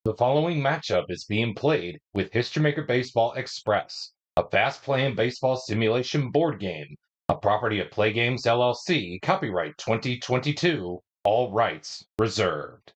The following matchup is being played with HistoryMaker Baseball Express, a fast-playing baseball simulation board game, a property of Play Games LLC, copyright 2022, all rights reserved.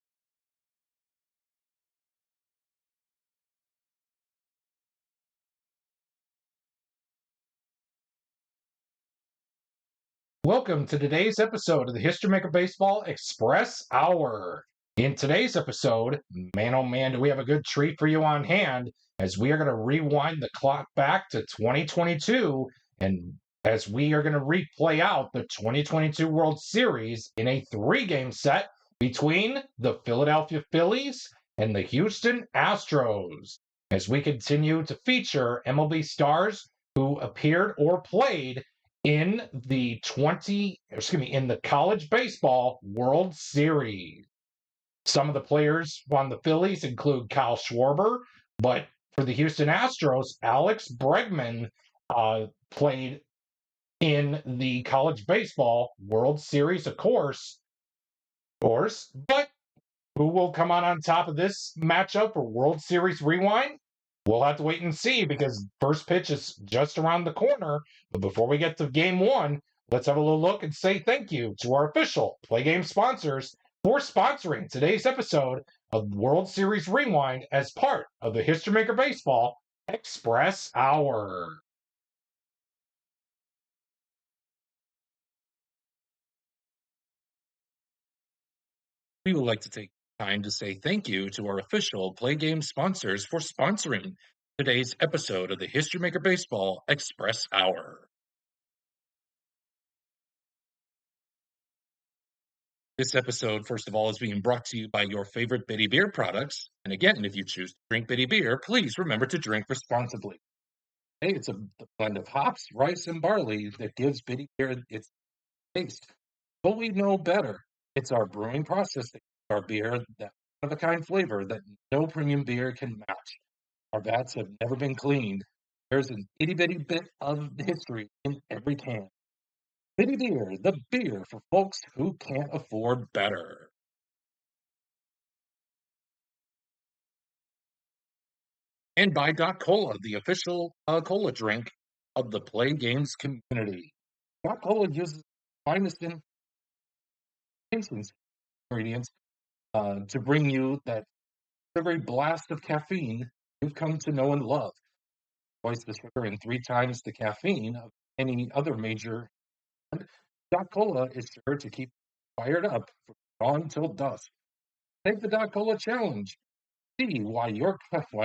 Welcome to today's episode of the HistoryMaker Baseball Express Hour. In today's episode, man oh man, do we have a good treat for you on hand, as we are going to rewind the clock back to 2022, and as we are going to replay out the 2022 World Series in a three-game set between the Philadelphia Phillies and the Houston Astros, as we continue to feature MLB stars who appeared or played in the college baseball World Series. Some of the players on the Phillies include Kyle Schwarber, but for the Houston Astros, Alex Bregman played in the college baseball World Series, of course. But who will come out on top of this matchup for World Series Rewind? We'll have to wait and see, because first pitch is just around the corner. But before we get to game one, let's have a little look and say thank you to our official Play Game sponsors for sponsoring today's episode of World Series Rewind as part of the HistoryMaker Baseball Express Hour. We would like to take time to say thank you to our official Play Game sponsors for sponsoring today's episode of the HistoryMaker Baseball Express Hour. This episode, first of all, is being brought to you by your favorite Bitty Beer products. And again, if you choose to drink Bitty Beer, please remember to drink responsibly. Hey, it's a blend of hops, rice, and barley that gives Bitty Beer its taste. But we know better. It's our brewing process that gives our beer that one-of-a-kind flavor that no premium beer can match. Our vats have never been cleaned. There's an itty-bitty bit of history in every can. Bitty Beer, the beer for folks who can't afford better. And by Doc Cola, the official cola drink of the Play Games community. Doc Cola uses finest ingredients to bring you that sugary blast of caffeine you've come to know and love. Twice the sugar and 3 times the caffeine of any other major. Doc Cola is sure to keep you fired up from dawn till dusk. Take the Doc Cola challenge. See why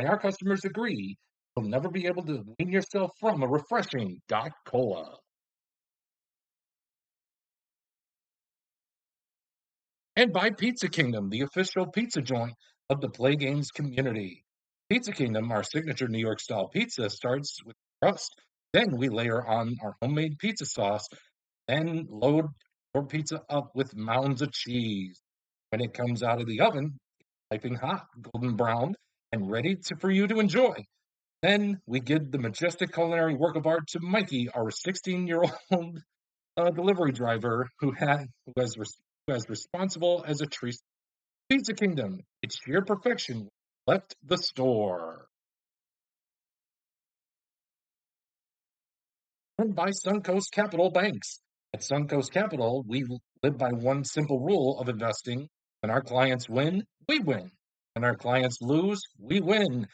our customers agree you'll never be able to wean yourself from a refreshing Doc Cola. And by Pizza Kingdom, the official pizza joint of the Play Games community. Pizza Kingdom, our signature New York style pizza, starts with crust. Then we layer on our homemade pizza sauce and load your pizza up with mounds of cheese. When it comes out of the oven, piping hot, golden brown, and ready for you to enjoy. Then we give the majestic culinary work of art to Mikey, our 16-year-old delivery driver who has responsible as a treat. Pizza Kingdom, it's sheer perfection. Left the store. And by Suncoast Capital Banks. At Suncoast Capital, we live by one simple rule of investing. When our clients win, we win. When our clients lose, we win.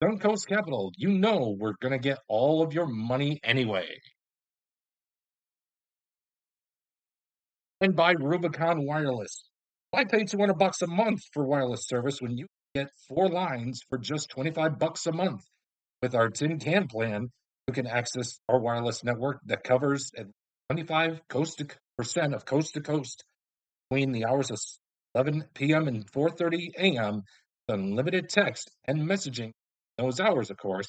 Suncoast Capital, you know we're going to get all of your money anyway. And by Rubicon Wireless. Why pay $200 a month for wireless service when you get 4 lines for just $25 a month? With our tin can plan, you can access our wireless network that covers at 25% of coast to coast between the hours of 11 p.m. and 4:30 a.m. Unlimited text and messaging those hours, of course.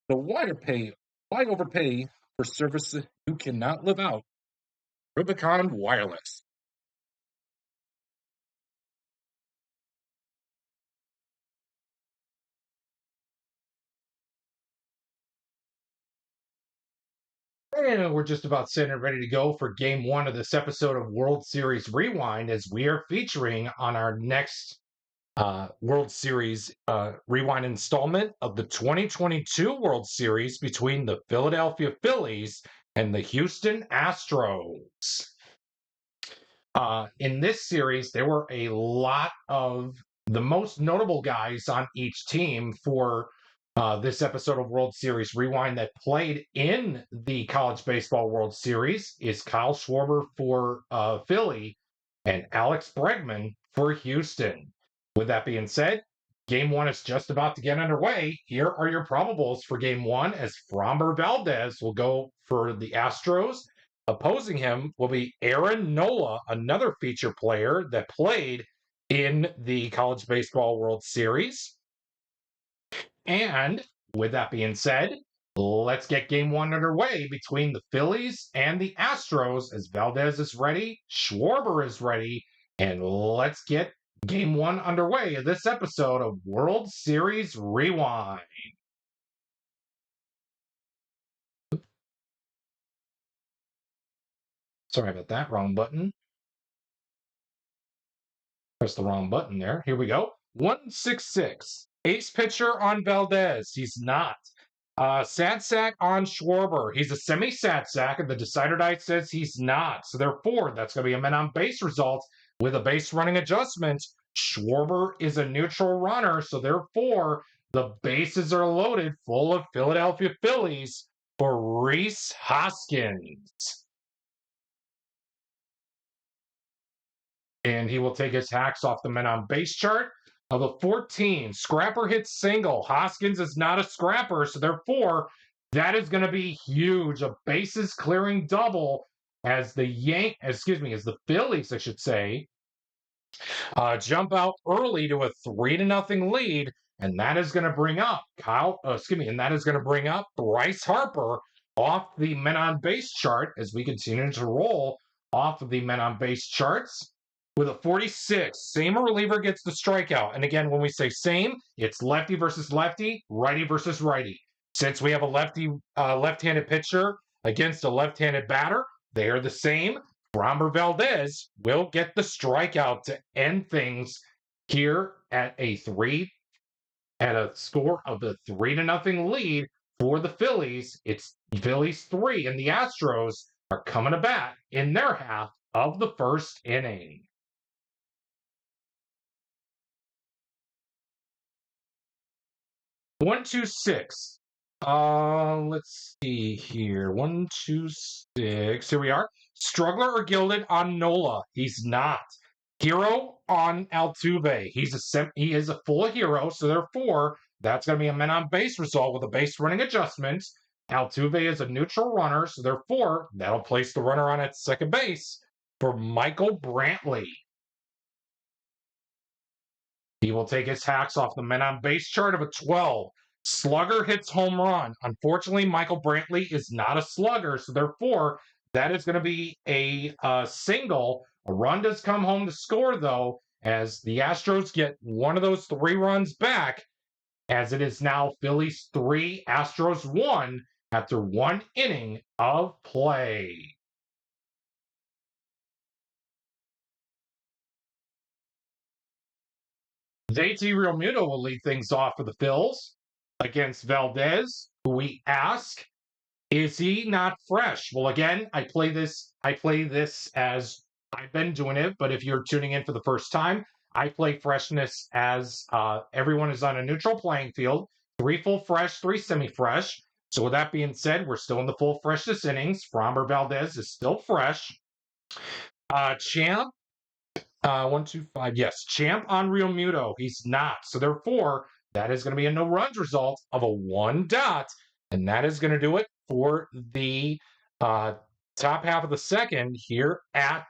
So why overpay for services you cannot live out? Rubicon Wireless. And we're just about set and ready to go for game one of this episode of World Series Rewind, as we are featuring on our next World Series rewind installment of the 2022 World Series between the Philadelphia Phillies and the Houston Astros. In this series, there were a lot of the most notable guys on each team for this episode of World Series Rewind that played in the College Baseball World Series is Kyle Schwarber for Philly and Alex Bregman for Houston. With that being said, Game 1 is just about to get underway. Here are your probables for Game 1 as Framber Valdez will go for the Astros. Opposing him will be Aaron Nola, another feature player that played in the College Baseball World Series. And with that being said, let's get Game 1 underway between the Phillies and the Astros as Valdez is ready, Schwarber is ready, and let's get Game 1 underway of this episode of World Series Rewind. Sorry about that, wrong button. Press the wrong button there. Here we go. 166. Ace pitcher on Valdez. He's not. Sad sack on Schwarber. He's a semi-sad sack, and the decider die says he's not. So therefore, that's going to be a men on base result with a base running adjustment. Schwarber is a neutral runner, so therefore, the bases are loaded full of Philadelphia Phillies for Rhys Hoskins. And he will take his hacks off the men on base chart of the 14. Scrapper hits single. Hoskins is not a scrapper, so therefore that is going to be huge. A bases clearing double as the Phillies, I should say, jump out early to a 3-0 lead, and that is going to bring up Bryce Harper off the men on base chart as we continue to roll off of the men on base charts. With a 46, same reliever gets the strikeout. And again, when we say same, it's lefty versus lefty, righty versus righty. Since we have a left-handed pitcher against a left-handed batter, they are the same. Framber Valdez will get the strikeout to end things here at a score of the 3-0 lead for the Phillies. It's Phillies 3, and the Astros are coming to bat in their half of the first inning. 126. Let's see here. 126. Here we are. Struggler or gilded on Nola. He's not. Hero on Altuve. He is a full hero, so therefore that's going to be a men on base result with a base running adjustment. Altuve is a neutral runner, so therefore that'll place the runner on at second base for Michael Brantley. He will take his hacks off the men on base chart of a 12. Slugger hits home run. Unfortunately, Michael Brantley is not a slugger, so therefore that is going to be a single. A run does come home to score, though, as the Astros get one of those 3 runs back, as it is now Phillies 3, Astros 1 after 1 inning of play. JT Realmuto will lead things off for the Phils against Valdez, who we ask, is he not fresh? Well, again, I play this as I've been doing it, but if you're tuning in for the first time, I play freshness as everyone is on a neutral playing field, 3 full fresh, 3 semi-fresh. So with that being said, we're still in the full freshness innings. Framber Valdez is still fresh. Champ, 125. Yes, Champ on Realmuto. He's not. So therefore, that is going to be a no runs result of a 1 dot, and that is going to do it for the top half of the second here at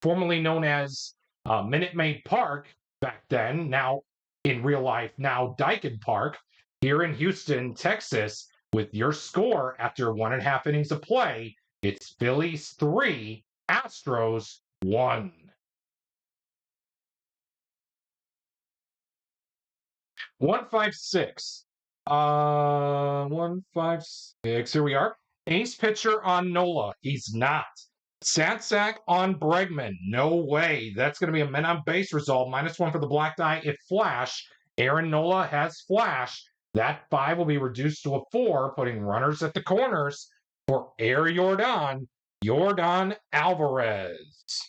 formerly known as Minute Maid Park back then. Now in real life, now Daikin Park here in Houston, Texas. With your score after 1.5 innings of play, it's Phillies 3, Astros 1. 156. 156. Here we are. Ace pitcher on Nola. He's not. Sad sack on Bregman. No way. That's going to be a men on base result. -1 for the black die if flash. Aaron Nola has flash. That 5 will be reduced to a 4, putting runners at the corners for Yordan Alvarez.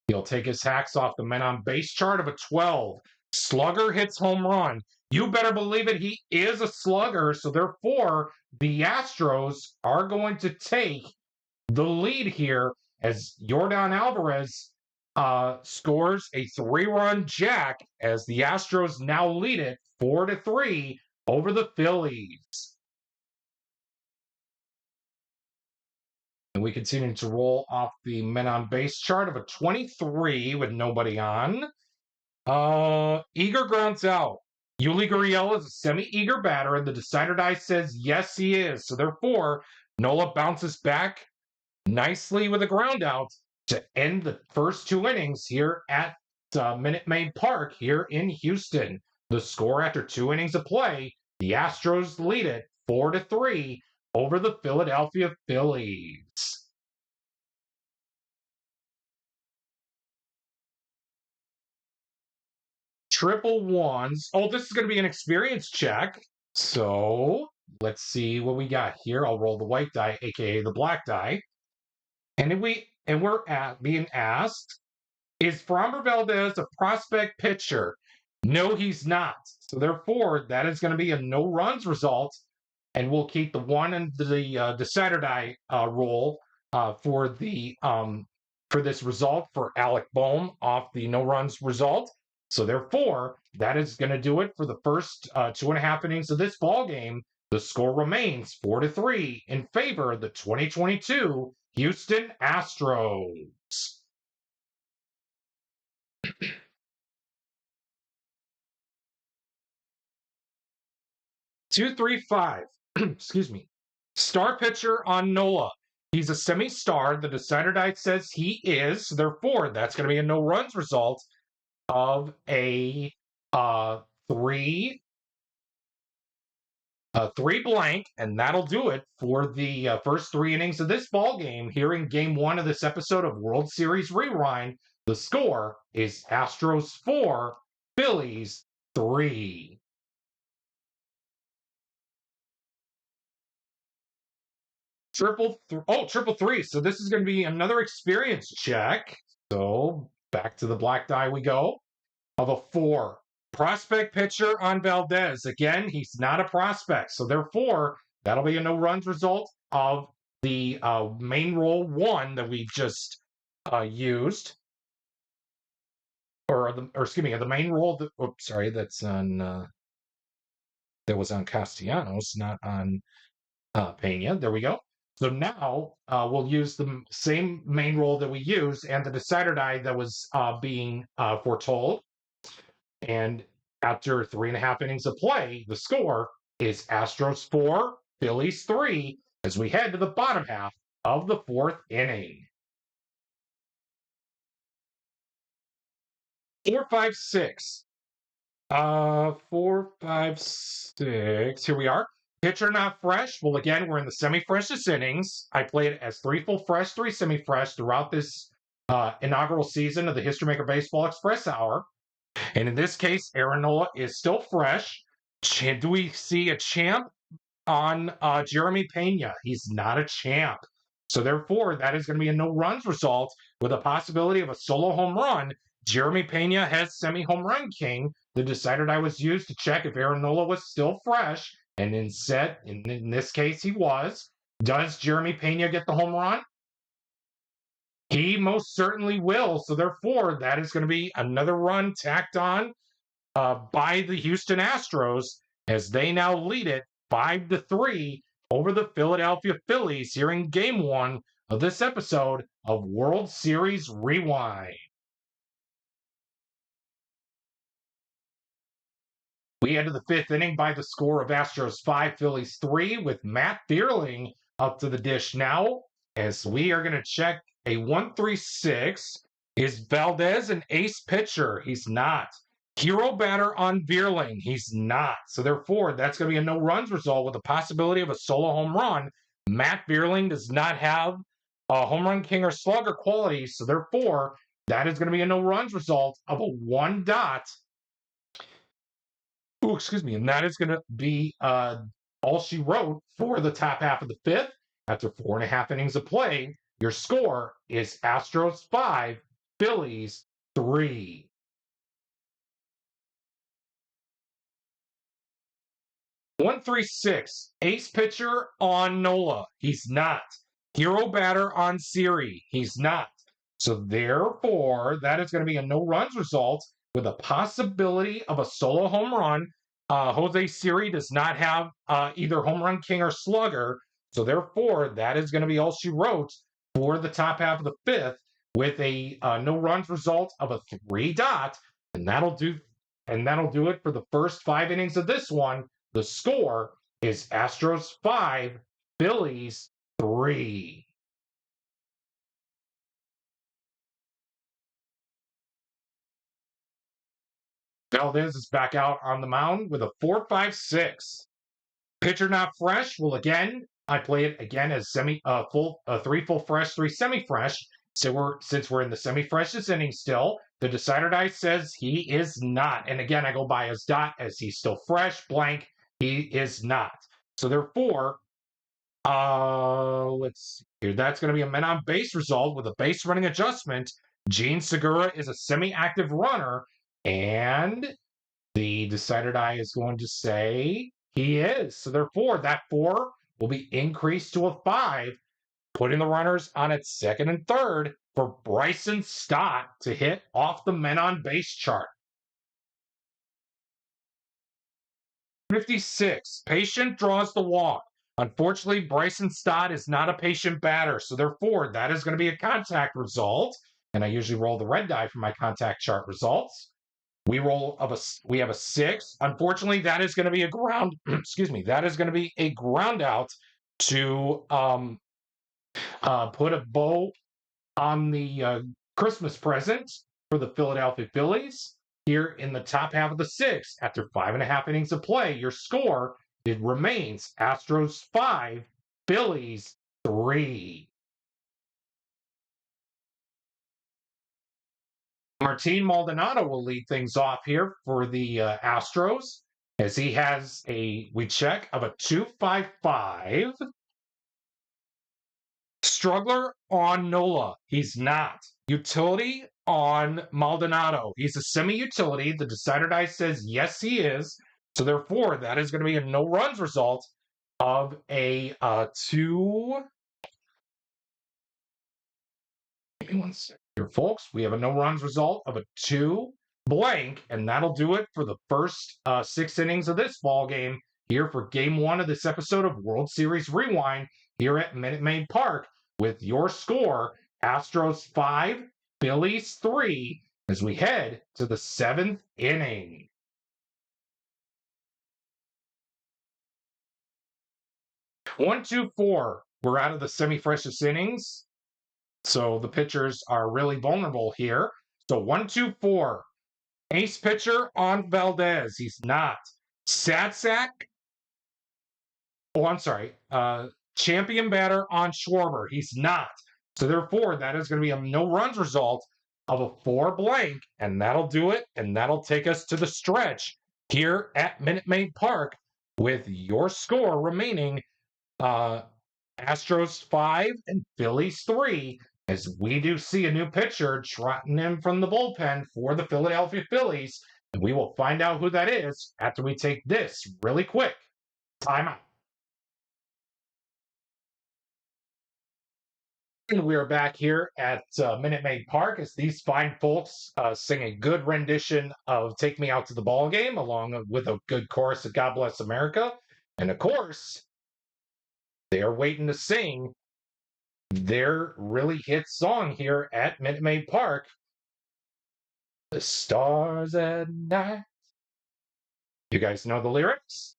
He'll take his hacks off the men on base chart of a 12. Slugger hits home run. You better believe it, he is a slugger. So therefore, the Astros are going to take the lead here as Yordan Alvarez scores a 3-run jack as the Astros now lead it 4-3 over the Phillies. And we continue to roll off the men on base chart of a 23 with nobody on. Eager grounds out. Yuli Gurriel is a semi-eager batter, and the decider die says yes, he is. So therefore, Nola bounces back nicely with a ground out to end the first 2 innings here at Minute Maid Park here in Houston. The score after 2 innings of play, the Astros lead it 4-3 over the Philadelphia Phillies. Triple ones. Oh, this is going to be an experience check. So let's see what we got here. I'll roll the white die, aka the black die. And we're being asked, is Framber Valdez a prospect pitcher? No, he's not. So therefore, that is going to be a no runs result, and we'll keep the 1 and the decider die roll for this result for Alec Bohm off the no runs result. So therefore, that is going to do it for the first 2.5 innings of this ball game. The score remains 4-3 in favor of the 2022 Houston Astros. 235. Excuse me. Star pitcher on Nola. He's a semi-star. The decider die says he is. Therefore, that's going to be a no runs result of a 3 blank, and that'll do it for the first 3 innings of this ball game here in Game 1 of this episode of World Series Rewind. The score is Astros 4, Phillies 3. Triple 3. So this is going to be another experience check. So back to the black die we go of a 4. Prospect pitcher on Valdez. Again, he's not a prospect. So therefore, that'll be a no runs result of the main roll 1 that we just used. The main roll. That's on. That was on Castellanos, not on Pena. There we go. So now we'll use the same main roll that we used and the decider die that was being foretold. And after 3.5 innings of play, the score is Astros 4, Phillies 3, as we head to the bottom half of the 4th inning. 4, 5, 6. 4, 5, 6. Here we are. Pitcher not fresh. Well, again, we're in the semi-freshest innings. I played it as 3 full fresh, 3 semi-fresh throughout this inaugural season of the History Maker Baseball Express Hour. And in this case, Aaron Nola is still fresh. Do we see a champ on Jeremy Pena? He's not a champ. So therefore, that is going to be a no runs result with a possibility of a solo home run. Jeremy Pena has semi-home run king. The decider die was used to check if Aaron Nola was still fresh. And in this case, he was. Does Jeremy Pena get the home run? He most certainly will. So therefore, that is going to be another run tacked on by the Houston Astros as they now lead it 5-3 over the Philadelphia Phillies here in Game 1 of this episode of World Series Rewind. We enter the 5th inning by the score of Astros 5, Phillies 3 with Matt Vierling up to the dish now as we are going to check a 1-3-6. Is Valdez an ace pitcher? He's not. Hero batter on Vierling? He's not. So therefore, that's going to be a no runs result with the possibility of a solo home run. Matt Bierling does not have a home run king or slugger quality, so therefore, that is going to be a no runs result of a 1 dot. Oh, excuse me. And that is going to be all she wrote for the top half of the fifth. After 4.5 innings of play, your score is Astros 5, Phillies 3. One three six ace pitcher on Nola. He's not. Hero batter on Siri. He's not. So therefore, that is going to be a no runs result with a possibility of a solo home run. Jose Siri does not have either home run king or slugger. So therefore, that is going to be all she wrote for the top half of the fifth with a no runs result of a 3 dot, and that'll do. And that'll do it for the first 5 innings of this one. The score is Astros 5, Phillies 3. Valdez is back out on the mound with a 4.56. Pitcher not fresh. Well, again, I play it again as full 3 full fresh, 3 semi-fresh. So since we're in the semi-freshest inning still, the decider die says he is not. And again, I go by his dot as he's still fresh, blank. He is not. So therefore, let's see here. That's going to be a men on base result with a base running adjustment. Gene Segura is a semi-active runner, and the decider die is going to say he is. So therefore, that 4 will be increased to a 5, putting the runners on its second and third for Bryson Stott to hit off the men on base chart. 56. Patient draws the walk. Unfortunately, Bryson Stott is not a patient batter, so therefore that is going to be a contact result. And I usually roll the red die for my contact chart results. We have a 6. Unfortunately, that is going to be a ground. Excuse me. That is going to be a ground out to put a bow on the Christmas present for the Philadelphia Phillies. Here in the top half of the 6th, after 5.5 innings of play, your score, it remains Astros 5, Phillies 3. Martin Maldonado will lead things off here for the Astros as he has we check, of a 2.55. Struggler on Nola. He's not. Utility on Maldonado. He's a semi-utility. The decider die says yes, he is. So therefore, that is going to be a no runs result of a 2. Give me 1 second here, folks. We have a no runs result of a 2 blank, and that'll do it for the first 6 innings of this ball game here for Game 1 of this episode of World Series Rewind here at Minute Maid Park with your score, Astros 5, Phillies 3, as we head to the 7th inning. One, two, 4. We're out of the semi-freshest innings, so the pitchers are really vulnerable here. So 1, 2, 4. Ace pitcher on Valdez. He's not. Satsack. Oh, I'm sorry. Champion batter on Schwarber. He's not. So therefore, that is going to be a no runs result of a 4 blank, and that'll do it, and that'll take us to the stretch here at Minute Maid Park with your score remaining Astros 5 and Phillies 3, as we do see a new pitcher trotting in from the bullpen for the Philadelphia Phillies, and we will find out who that is after we take this really quick timeout. And we are back here at Minute Maid Park as these fine folks sing a good rendition of Take Me Out to the Ball Game, along with a good chorus of God Bless America. And of course, they are waiting to sing their really hit song here at Minute Maid Park, The Stars at Night. You guys know the lyrics?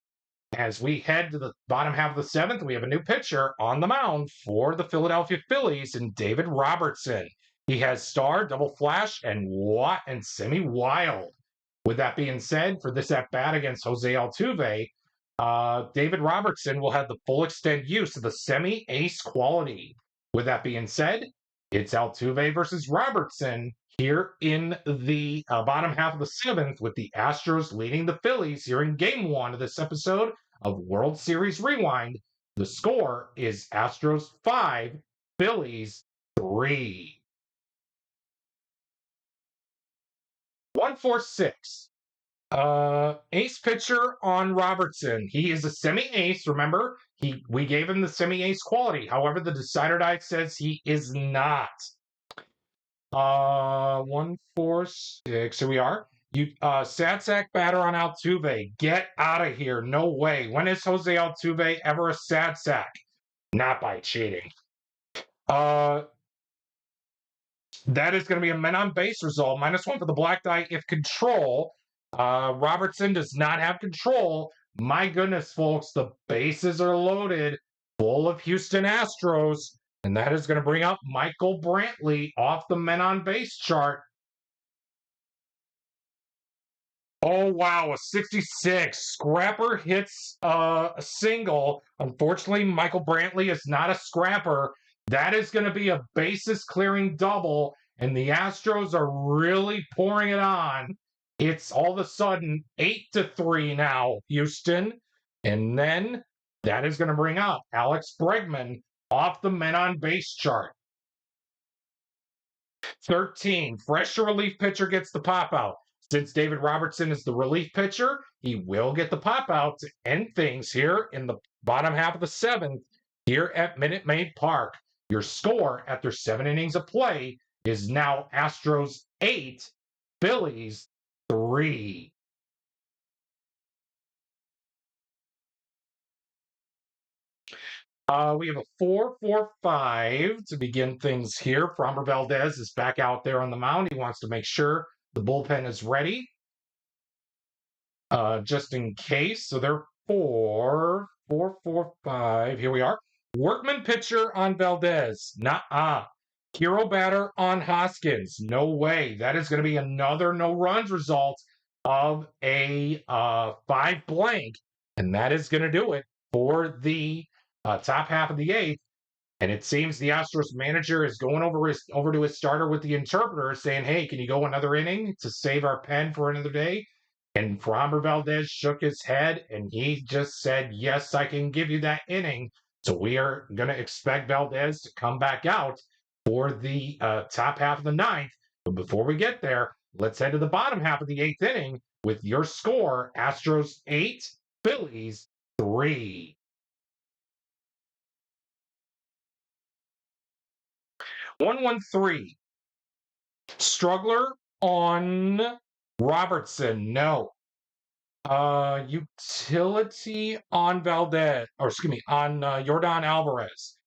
As we head to the bottom half of the 7th, we have a new pitcher on the mound for the Philadelphia Phillies in David Robertson. He has star, double flash, and semi-wild. With that being said, for this at-bat against Jose Altuve, David Robertson will have the full extent use of the semi-ace quality. With that being said, it's Altuve versus Robertson here in the bottom half of the seventh, with the Astros leading the Phillies here in Game 1 of this episode of World Series Rewind. The score is Astros 5, Phillies 3. 146. Ace pitcher on Robertson. He is a semi-ace. Remember, we gave him the semi-ace quality. However, the decider die says he is not. 146. Here we are. Sad sack batter on Altuve. Get out of here. No way. When is Jose Altuve ever a sad sack? Not by cheating. That is going to be a men on base result. -1 for the black die if control. Robertson does not have control. My goodness, folks, the bases are loaded, full of Houston Astros. And that is going to bring up Michael Brantley off the men on base chart. Oh, wow, a 66. Scrapper hits a single. Unfortunately, Michael Brantley is not a scrapper. That is going to be a bases clearing double, and the Astros are really pouring it on. It's all of a sudden 8-3 now, Houston. And then that is going to bring up Alex Bregman off the men on base chart. 13. Fresh relief pitcher gets the pop out. Since David Robertson is the relief pitcher, he will get the pop out to end things here in the bottom half of the seventh here at Minute Maid Park. Your score after 7 innings of play is now Astros 8, Phillies 3. We have a 4-4-5 to begin things here. Framber Valdez is back out there on the mound. He wants to make sure the bullpen is ready, just in case. So they're 4-4-4-5. Here we are. Workman pitcher on Valdez. Nuh-uh. Hero batter on Hoskins. No way. That is going to be another no runs result of a 5 blank. And that is going to do it for the top half of the eighth. And it seems the Astros manager is going over to his starter with the interpreter saying, hey, can you go another inning to save our pen for another day? And Framber Valdez shook his head and he just said, yes, I can give you that inning. So we are going to expect Valdez to come back out for the top half of the ninth. But before we get there, let's head to the bottom half of the eighth inning with your score, Astros 8, Phillies 3. 1-1-3. Struggler on Robertson. No. Utility on Valdez, or excuse me, on Yordan Alvarez.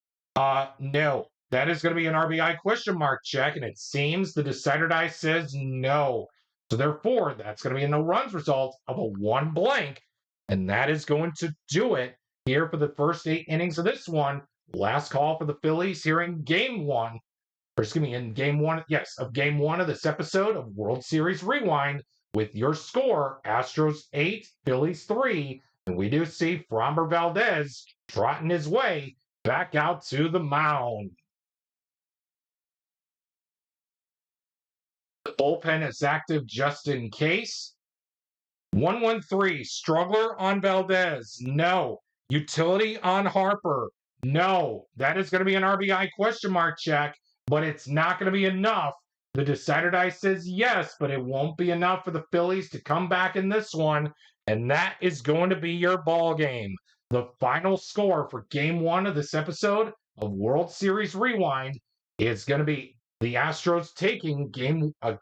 No. That is going to be an RBI question mark check, and it seems the decider die says no. So therefore, that's going to be a no runs result of a 1 blank, and that is going to do it here for the first 8 innings of this one. Last call for the Phillies here in Game 1. Or excuse me, in Game 1, yes, of Game 1 of this episode of World Series Rewind, with your score, Astros 8, Phillies 3, and we do see Framber Valdez trotting his way back out to the mound. The bullpen is active just in case. 1-1-3, Struggler on Valdez. No. Utility on Harper. No. That is going to be an RBI question mark check, but it's not going to be enough. The decider die says yes, but it won't be enough for the Phillies to come back in this one, and that is going to be your ball game. The final score for Game 1 of this episode of World Series Rewind is going to be the Astros taking a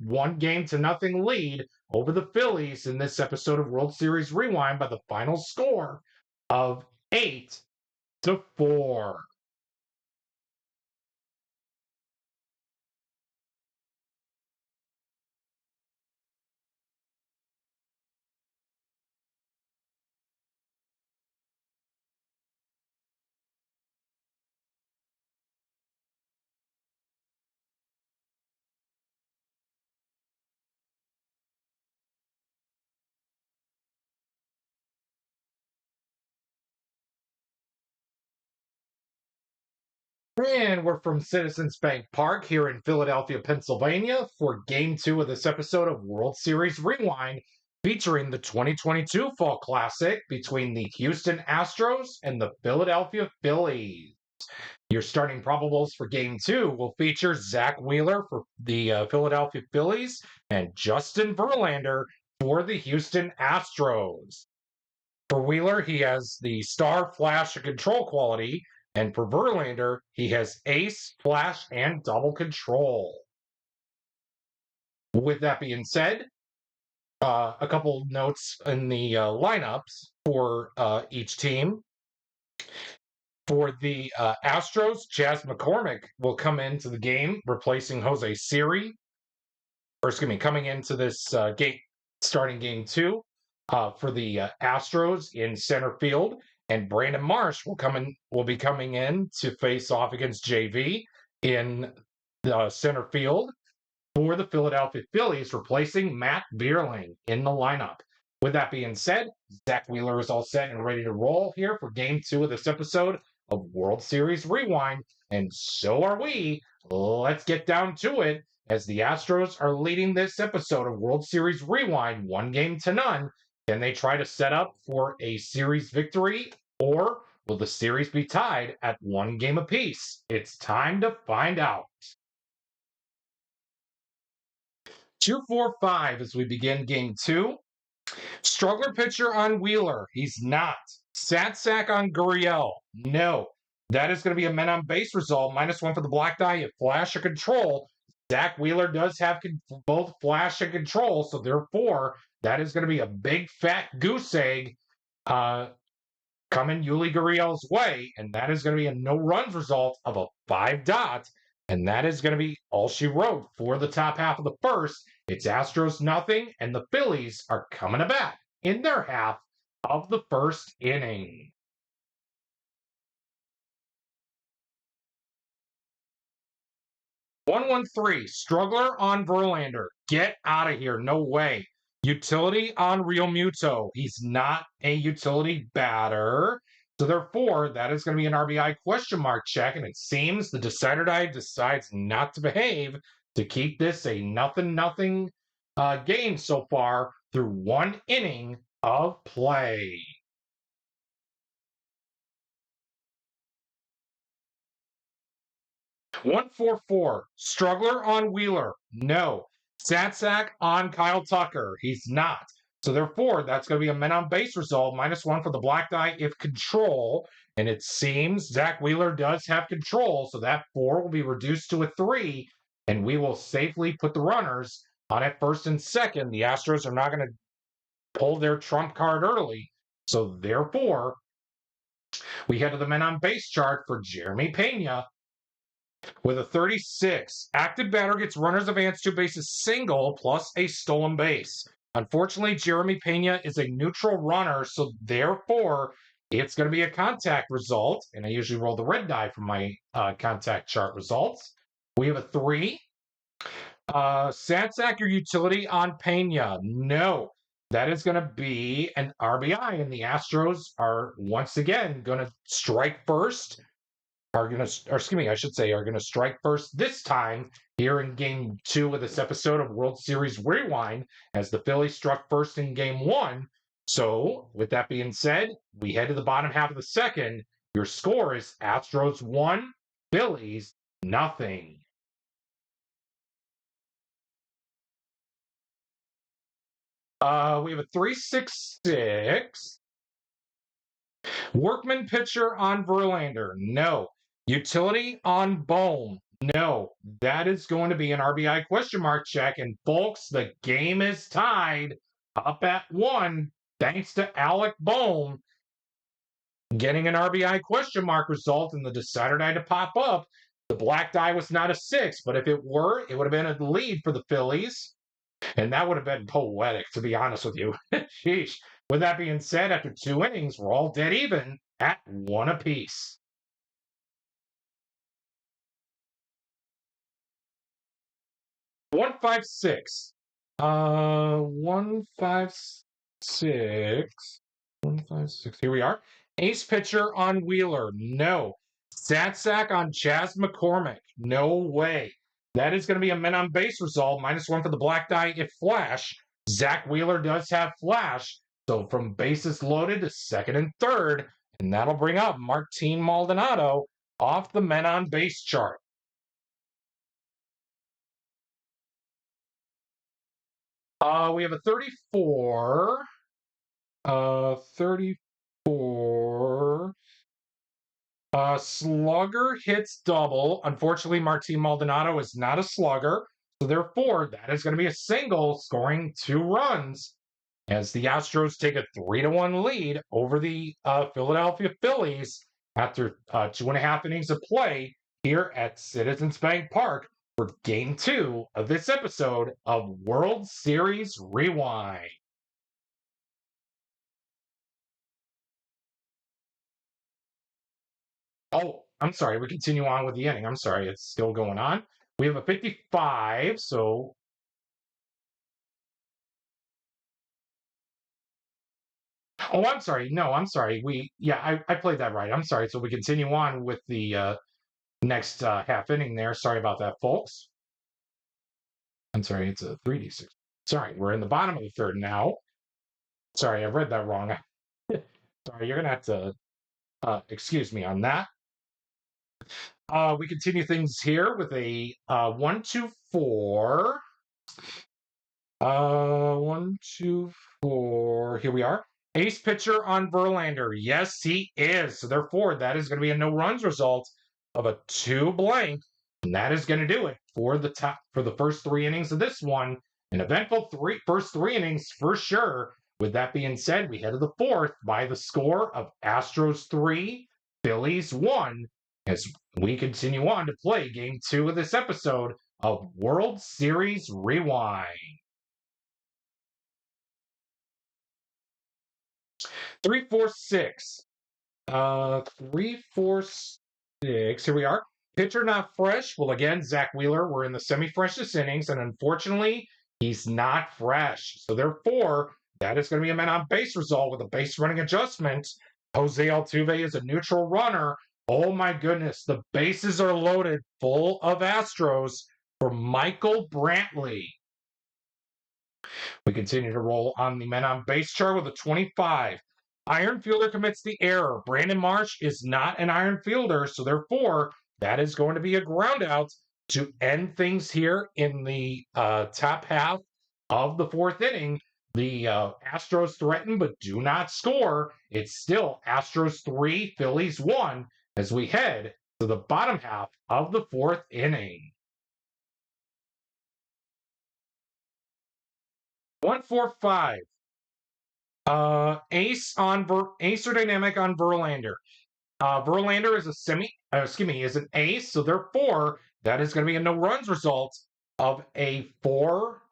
1-0 lead over the Phillies in this episode of World Series Rewind by the final score of 8-4. And we're from Citizens Bank Park here in Philadelphia, Pennsylvania for Game 2 of this episode of World Series Rewind, featuring the 2022 Fall Classic between the Houston Astros and the Philadelphia Phillies. Your starting probables for Game 2 will feature Zach Wheeler for the Philadelphia Phillies and Justin Verlander for the Houston Astros. For Wheeler, he has the star, flash, and control quality. And for Verlander, he has ace, flash, and double control. With that being said, a couple notes in the lineups for each team. For the Astros, Jazz McCormick will come into the game, replacing Jose Siri. Coming into this game, starting Game 2 for the Astros in center field. And Brandon Marsh will be coming in to face off against JV in the center field for the Philadelphia Phillies, replacing Matt Vierling in the lineup. With that being said, Zach Wheeler is all set and ready to roll here for Game 2 of this episode of World Series Rewind, and so are we. Let's get down to it as the Astros are leading this episode of World Series Rewind 1-0. Can they try to set up for a series victory, or will the series be tied at 1 game apiece? It's time to find out. 2-4-5 as we begin Game 2. Struggler pitcher on Wheeler. He's not. Sat sack on Gurriel. No. That is going to be a men on base result. -1 for the black die at flash or control. Zach Wheeler does have both flash and control, so therefore that is going to be a big fat goose egg coming Yuli Gurriel's way, and that is going to be a no runs result of a 5-dot. And that is going to be all she wrote for the top half of the first. It's Astros nothing, and the Phillies are coming to bat in their half of the first inning. One-1-3, Struggler on Verlander. Get out of here. No way. Utility on Real Muto. He's not a utility batter. So therefore, that is going to be an RBI question mark check. And it seems the decider die decides not to behave to keep this a 0-0 game so far through 1 inning of play. One 4-4. Struggler on Wheeler. No. Satsack on Kyle Tucker. He's not. So therefore, that's going to be a men on base result. -1 for the black die if control. And it seems Zach Wheeler does have control. So that 4 will be reduced to a 3. And we will safely put the runners on at first and second. The Astros are not going to pull their trump card early. So therefore, we head to the men on base chart for Jeremy Pena. With a 36, active batter gets runners advance 2 bases single plus a stolen base. Unfortunately, Jeremy Pena is a neutral runner, so therefore it's going to be a contact result. And I usually roll the red die for my contact chart results. We have a 3. Satsack or utility on Pena. No. That is going to be an RBI, and the Astros are once again going to strike first. Are going to strike first this time here in Game 2 of this episode of World Series Rewind, as the Phillies struck first in Game 1. So, with that being said, we head to the bottom half of the second. Your score is Astros 1, Phillies nothing. We have a 3-6-6. Workman pitcher on Verlander. No. Utility on Bohm. No. That is going to be an RBI question mark check. And folks, the game is tied up at 1 thanks to Alec Bohm getting an RBI question mark result and the decider die to pop up. The black die was not a 6, but if it were, it would have been a lead for the Phillies. And that would have been poetic, to be honest with you. Sheesh. With that being said, after 2 innings, we're all dead even at 1 apiece. 1-5-6. 1-5-6. 1-5-6. Here we are. Ace pitcher on Wheeler. No. Stat sack on Chas McCormick. No way. That is going to be a men on base result. -1 for the black die if flash. Zach Wheeler does have flash. So from bases loaded to second and third. And that'll bring up Martin Maldonado off the men on base chart. We have a 34. 34. Slugger hits double. Unfortunately, Martin Maldonado is not a slugger. So therefore, that is going to be a single scoring 2 runs as the Astros take a 3-1 lead over the Philadelphia Phillies after 2.5 innings of play here at Citizens Bank Park for Game 2 of this episode of World Series Rewind. Oh, I'm sorry. We continue on with the inning. I'm sorry. It's still going on. We have a 55. So, oh, I'm sorry. No, I'm sorry. I played that right. I'm sorry. So we continue on with the next half inning there. Sorry about that, folks. I'm sorry. It's a 3D6. Sorry. We're in the bottom of the third now. Sorry. I read that wrong. Sorry. You're going to have to excuse me on that. We continue things here with a 1-2-4. 1-2-4. Here we are. Ace pitcher on Verlander. Yes, he is. So therefore, that is going to be a no runs result of a 2 blank. And that is going to do it for the first 3 innings of this one. An eventful first 3 innings for sure. With that being said, we head to the 4th by the score of Astros 3, Phillies 1, as we continue on to play Game 2 of this episode of World Series Rewind. 3-4-6. 3-4-6. Here we are. Pitcher not fresh. Well, again, Zach Wheeler. We're in the semi-freshest innings, and unfortunately, he's not fresh. So therefore, that is going to be a man on base result with a base running adjustment. Jose Altuve is a neutral runner. Oh my goodness, the bases are loaded full of Astros for Michael Brantley. We continue to roll on the men on base chart with a 25. Iron fielder commits the error. Brandon Marsh is not an iron fielder, so therefore, that is going to be a ground out to end things here in the top half of the 4th inning. The Astros threaten but do not score. It's still Astros 3, Phillies 1 as we head to the bottom half of the 4th inning. 1-4-5. Ace or dynamic on Verlander. Verlander is is an ace, so therefore that is going to be a no runs result of a 4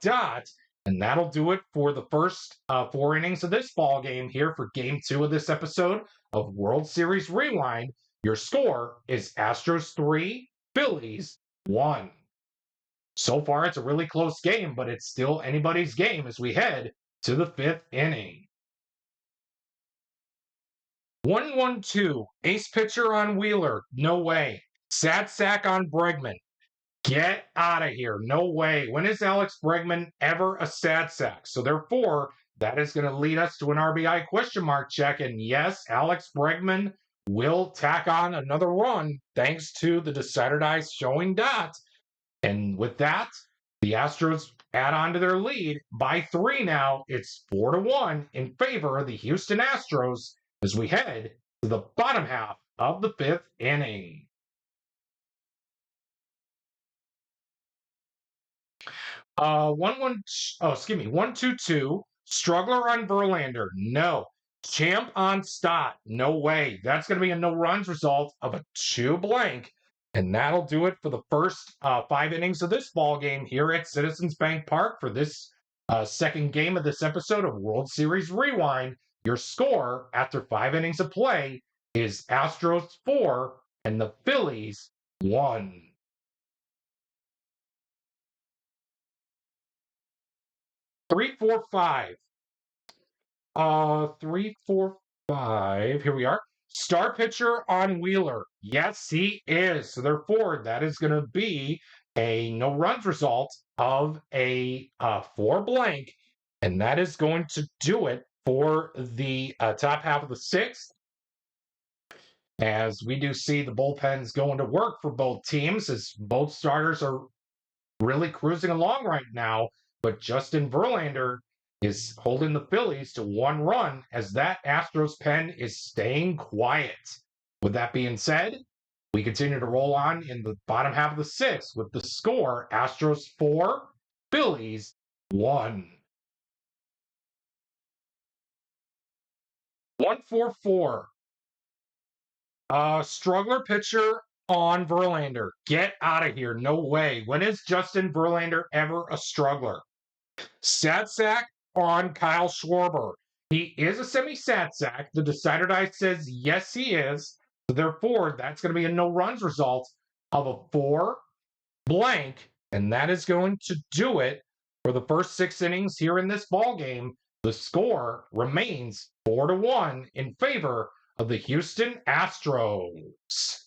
dot, and that'll do it for the first 4 innings of this ball game here for Game 2 of this episode of World Series Rewind. Your score is Astros 3, Phillies 1. So far, it's a really close game, but it's still anybody's game as we head to the 5th inning. 1-1-2. Ace pitcher on Wheeler. No way. Sad sack on Bregman. Get out of here. No way. When is Alex Bregman ever a sad sack? So therefore, that is going to lead us to an RBI question mark check. And yes, Alex Bregman will tack on another run thanks to the decider dice showing dot. And with that, the Astros add on to their lead by 3 now. It's 4-1 in favor of the Houston Astros as we head to the bottom half of the 5th inning. 1-2-2. Struggler on Verlander. No. Champ on Stott. No way. That's going to be a no runs result of a 2 blank. And that'll do it for the first 5 innings of this ball game here at Citizens Bank Park for this second game of this episode of World Series Rewind. Your score after 5 innings of play is Astros 4 and the Phillies 1. 3-4-5. 3-4-5. Here we are. Star pitcher on Wheeler. Yes, he is. So therefore, that is going to be a no runs result of a 4 blank. And that is going to do it for the top half of the sixth. As we do see the bullpens going to work for both teams, as both starters are really cruising along right now. But Justin Verlander is holding the Phillies to 1 run as that Astros pen is staying quiet. With that being said, we continue to roll on in the bottom half of the sixth with the score Astros 4, Phillies 1. 1-4-4. Struggler pitcher on Verlander. Get out of here. No way. When is Justin Verlander ever a struggler? Sat sack on Kyle Schwarber. He is a semi-sat sack. The decider die says yes, he is. So therefore, that's going to be a no runs result of a 4 blank, and that is going to do it for the first 6 innings here in this ball game. The score remains 4-1 in favor of the Houston Astros.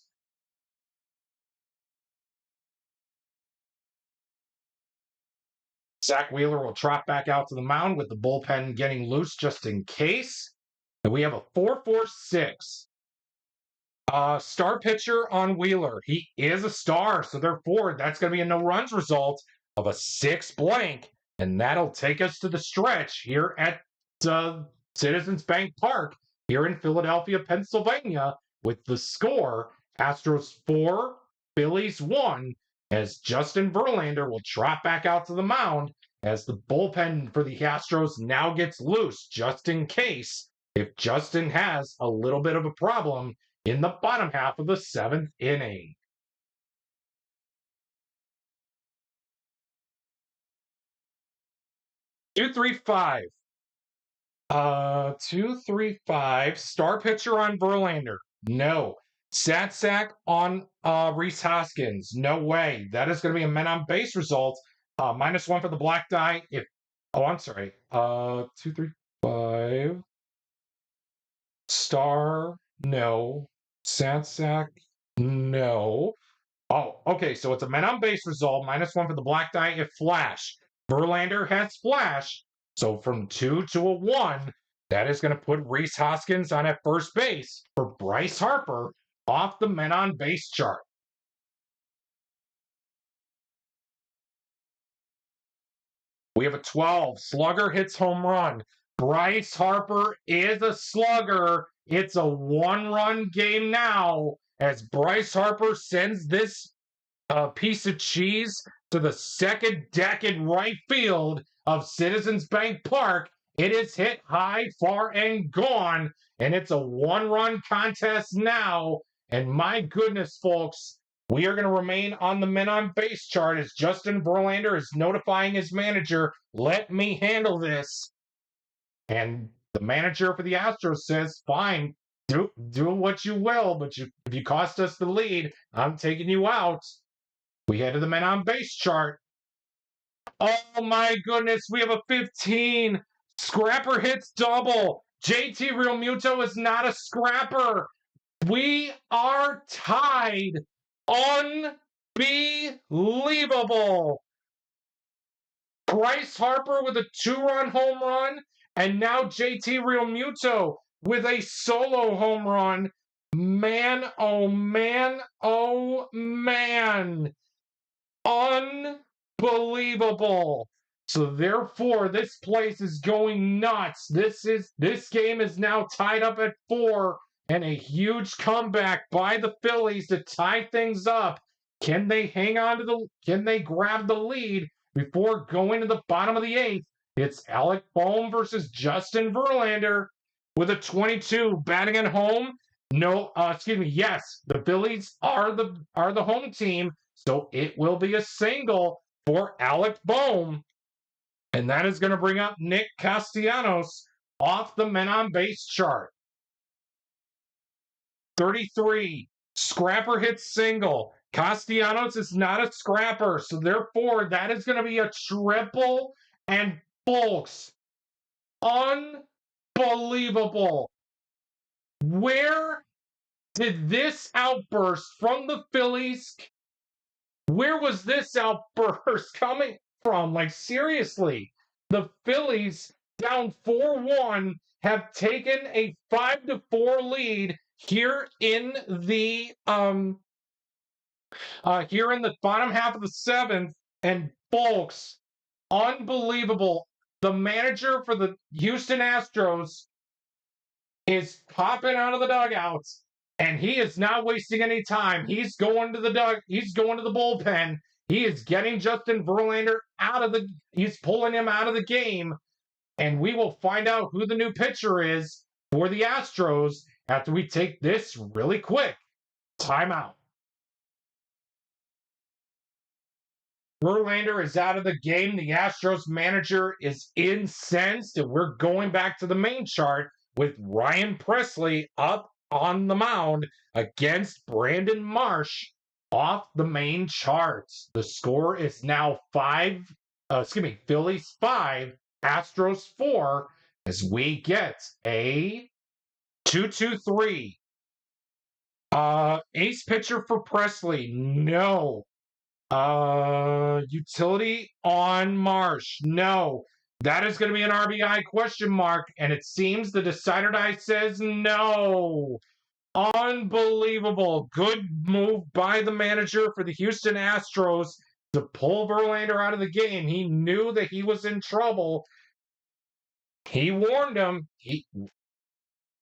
Zach Wheeler will trot back out to the mound with the bullpen getting loose just in case. And we have a 4-4-6. Star pitcher on Wheeler. He is a star, so therefore that's going to be a no runs result of a 6 blank, and that'll take us to the stretch here at Citizens Bank Park here in Philadelphia, Pennsylvania, with the score Astros 4, Phillies 1, as Justin Verlander will trot back out to the mound as the bullpen for the Astros now gets loose just in case if Justin has a little bit of a problem in the bottom half of the 7th inning. Two, 3-5. 2-3-5. Star pitcher on Verlander. No. Sat sack on Rhys Hoskins. No way. That is going to be a men on base result. -1 for the black die. I'm sorry. 2-3-5. Star. No. Sat sack. No. Oh, okay. So it's a men on base result. -1 for the black die if flash. Verlander has flash. So from 2 to a 1, that is going to put Rhys Hoskins on at first base for Bryce Harper off the men on base chart. We have a 12. Slugger hits home run. Bryce Harper is a slugger. It's a 1-run game now as Bryce Harper sends this piece of cheese to the second deck in right field of Citizens Bank Park. It is hit high, far, and gone, and it's a 1-run contest now. And my goodness, folks, we are going to remain on the men on base chart as Justin Verlander is notifying his manager, let me handle this. And the manager for the Astros says, fine, do what you will, but if you cost us the lead, I'm taking you out. We head to the men on base chart. Oh my goodness, we have a 15. Scrapper hits double. JT Realmuto is not a scrapper. We are tied. Unbelievable. Bryce Harper with a 2-run home run, and now JT Realmuto with a solo home run. Man, oh man, oh man. Unbelievable. So therefore, this place is going nuts. This game is now tied up at 4, and a huge comeback by the Phillies to tie things up. Can they can they grab the lead before going to the bottom of the 8th? It's Alex Bregman versus Justin Verlander with a 22 batting at home. No, excuse me. Yes, the Phillies are the home team. So it will be a single for Alex Bregman. And that is going to bring up Nick Castellanos off the men on base chart. 33. Scrapper hits single. Castellanos is not a scrapper. So therefore, that is going to be a triple. And folks, unbelievable. Where did this outburst from the Phillies? Where was this outburst coming from? Like, seriously, the Phillies down 4-1 have taken a 5-4 lead here in the bottom half of the seventh. And folks, unbelievable. The manager for the Houston Astros is popping out of the dugouts, and he is not wasting any time. He's going to the bullpen. He is getting Justin Verlander he's pulling him out of the game, and we will find out who the new pitcher is for the Astros after we take this really quick timeout. Verlander is out of the game. The Astros manager is incensed, and we're going back to the main chart with Ryan Presley up on the mound against Brandon Marsh off the main charts. The score is now Phillies 5, Astros 4, as we get a 2-2-3. Ace pitcher for Presley, no. Utility on Marsh, no. That is going to be an RBI question mark, and it seems the decider die says no. Unbelievable. Good move by the manager for the Houston Astros to pull Verlander out of the game. He knew that he was in trouble. He warned him.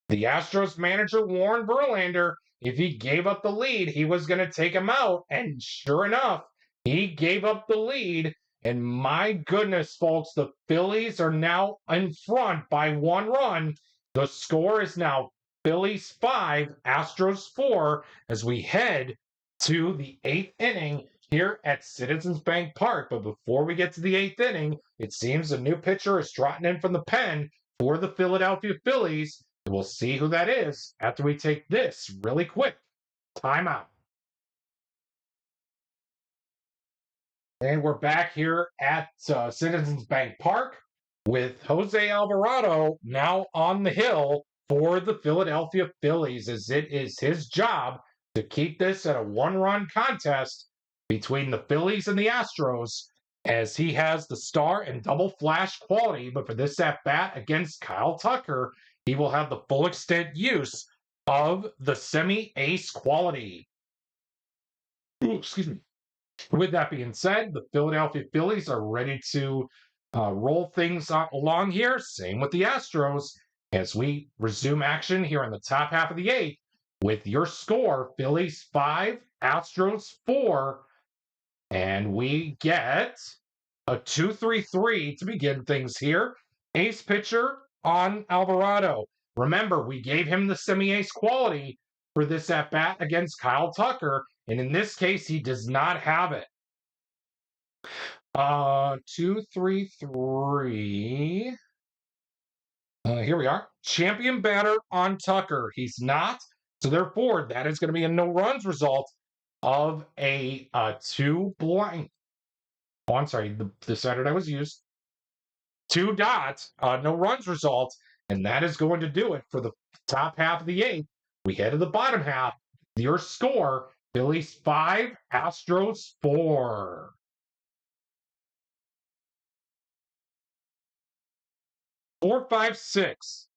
The Astros manager warned Verlander if he gave up the lead, he was going to take him out. And sure enough, he gave up the lead. And my goodness, folks, the Phillies are now in front by 1 run. The score is now Phillies 5, Astros 4, as we head to the 8th inning here at Citizens Bank Park. But before we get to the 8th inning, it seems a new pitcher is trotting in from the pen for the Philadelphia Phillies. We'll see who that is after we take this really quick timeout. And we're back here at Citizens Bank Park with Jose Alvarado now on the hill for the Philadelphia Phillies, as it is his job to keep this at a 1-run contest between the Phillies and the Astros, as he has the star and double flash quality. But for this at-bat against Kyle Tucker, he will have the full extent use of the semi-ace quality. Ooh, excuse me. With that being said, the Philadelphia Phillies are ready to roll things along here. Same with the Astros as we resume action here in the top half of the 8th with your score, Phillies 5, Astros 4. And we get a 2-3-3 to begin things here. Ace pitcher on Alvarado. Remember, we gave him the semi-ace quality for this at-bat against Kyle Tucker, and in this case, he does not have it. 2-3-3. Here we are. Champion batter on Tucker. He's not. So therefore, that is going to be a no runs result of a 2 blank. Oh, I'm sorry. The decider die was used. 2 dots. No runs result. And that is going to do it for the top half of the 8th. We head to the bottom half. Your score, Phillies 5, Astros 4. Four, 5, 6.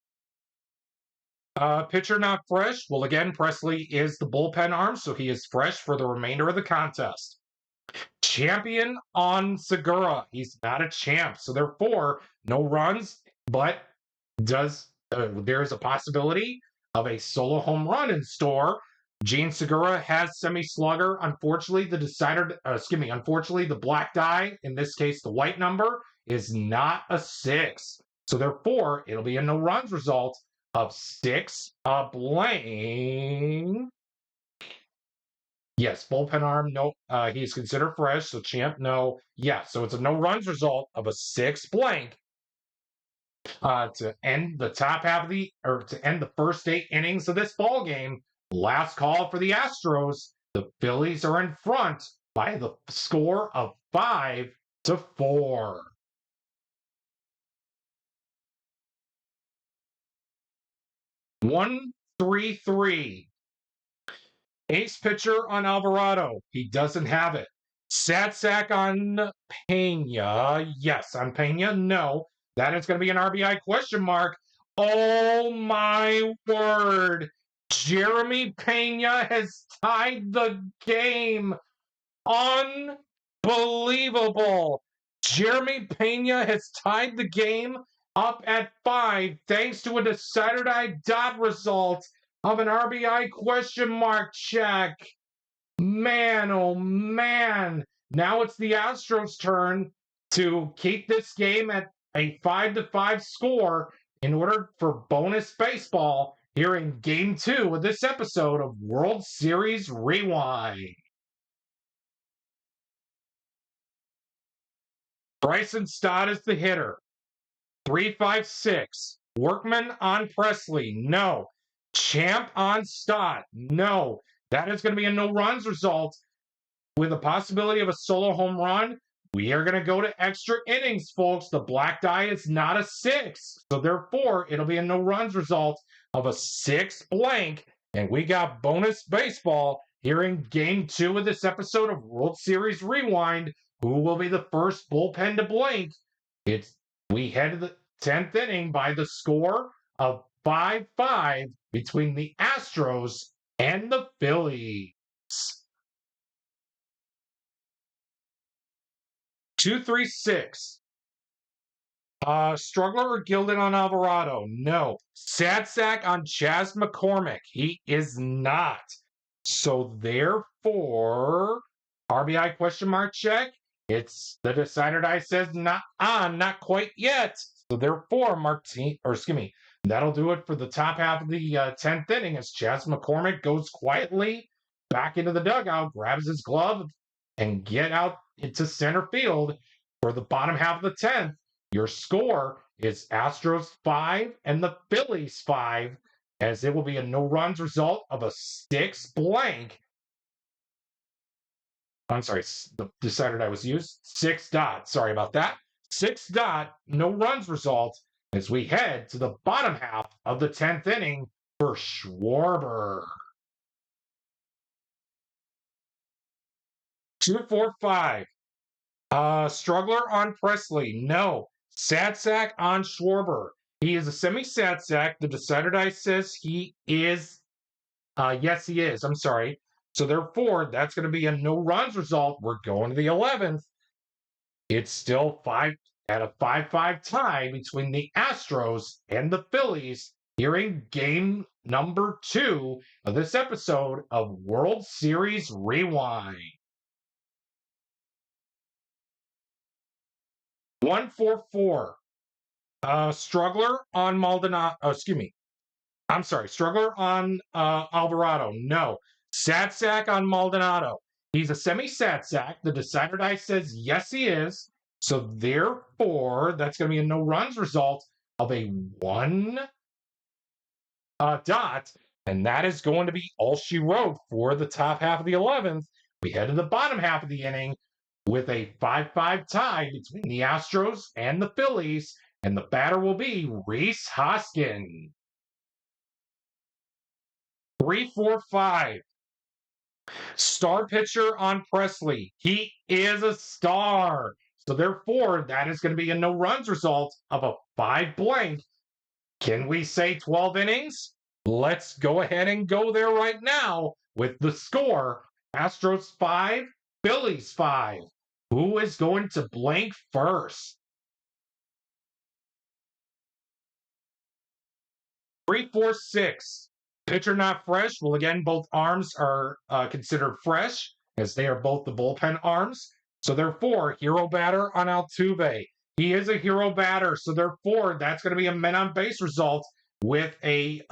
Pitcher not fresh. Well, again, Presley is the bullpen arm, so he is fresh for the remainder of the contest. Champion on Segura. He's not a champ, so therefore, no runs, but there's a possibility of a solo home run in store. Gene Segura has semi-slugger. Unfortunately, unfortunately, the black die, in this case, the white number, is not a 6. So therefore, it'll be a no runs result of 6 blank. Yes, bullpen arm, no. He's considered fresh, so champ, no. Yeah, so it's a no runs result of a 6 blank to end the top half of to end the first 8 innings of this ball game. Last call for the Astros. The Phillies are in front by the score of 5-4. One, 3, 3. Ace pitcher on Alvarado. He doesn't have it. Sad sack on Pena. Yes, on Pena. No. That is going to be an RBI question mark. Oh my word. Jeremy Pena has tied the game. Unbelievable. Jeremy Pena has tied the game up at 5 thanks to a decided dot result of an RBI question mark check. Man, oh man. Now it's the Astros' turn to keep this game at a 5-5 score in order for bonus baseball here in Game 2 of this episode of World Series Rewind. Bryson Stott is the hitter. 3-5-6. Workman on Presley. No. Champ on Stott. No. That is going to be a no runs result with a possibility of a solo home run. We are going to go to extra innings, folks. The black die is not a 6. So therefore, it'll be a no runs result of a 6 blank. And we got bonus baseball here in Game 2 of this episode of World Series Rewind. Who will be the first bullpen to blank? We head to the 10th inning by the score of 5-5 between the Astros and the Phillies. 2-3-6. Struggler or Gilded on Alvarado? No. Sad sack on Chas McCormick? He is not. So therefore, RBI question mark check. It's the decider die says not quite yet. So therefore, that'll do it for the top half of the 10th inning as Chas McCormick goes quietly back into the dugout, grabs his glove, and get out into center field for the bottom half of the 10th. Your score is Astros 5 and the Phillies 5, as it will be a no runs result of a 6 blank. I'm sorry, the decider die was used. 6 dot. Sorry about that. 6 dot, no runs result as we head to the bottom half of the 10th inning for Schwarber. 2-4-5. Struggler on Presley. No. Sad sack on Schwarber. He is a semi-sad sack. The decider die says he is. Yes, he is. I'm sorry. So therefore, that's going to be a no runs result. We're going to the 11th. It's still 5 at a 5-5 tie between the Astros and the Phillies here in game number 2 of this episode of World Series Rewind. 1-4-4. Struggler on Maldonado. Struggler on Alvarado. No. Sad sack on Maldonado. He's a semi-sad sack. The decider die says yes, he is. So therefore, that's going to be a no runs result of a 1 dot. And that is going to be all she wrote for the top half of the 11th. We head to the bottom half of the inning with a 5-5 tie between the Astros and the Phillies. And the batter will be Rhys Hoskins. 3-4-5. Star pitcher on Presley. He is a star. So therefore, that is going to be a no runs result of a 5 blank. Can we say 12 innings? Let's go ahead and go there right now with the score. Astros 5, Phillies 5. Who is going to blank first? 3-4-6. Pitcher not fresh. Well, again, both arms are considered fresh as they are both the bullpen arms. So therefore, hero batter on Altuve. He is a hero batter. So therefore, that's going to be a men on base result with a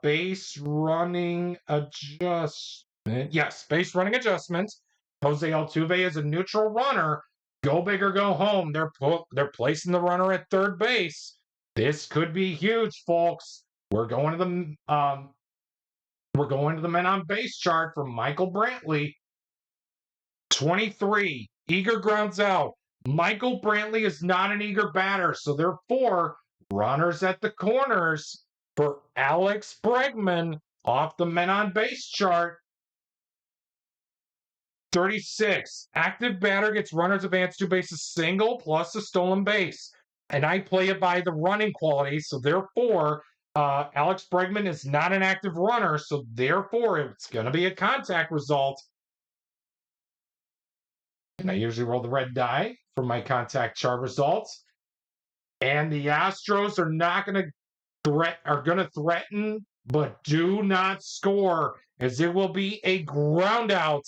base running adjustment. Yes, base running adjustment. Jose Altuve is a neutral runner. Go big or go home. They're placing the runner at third base. This could be huge, folks. We're going to the men on base chart for Michael Brantley. 23, eager grounds out. Michael Brantley is not an eager batter, so therefore, runners at the corners for Alex Bregman off the men on base chart. 36. Active batter gets runners advance 2 bases single plus a stolen base. And I play it by the running quality. So therefore, Alex Bregman is not an active runner. So therefore, it's going to be a contact result. And I usually roll the red die for my contact chart results. And the Astros are not going to threaten, but do not score, as it will be a ground out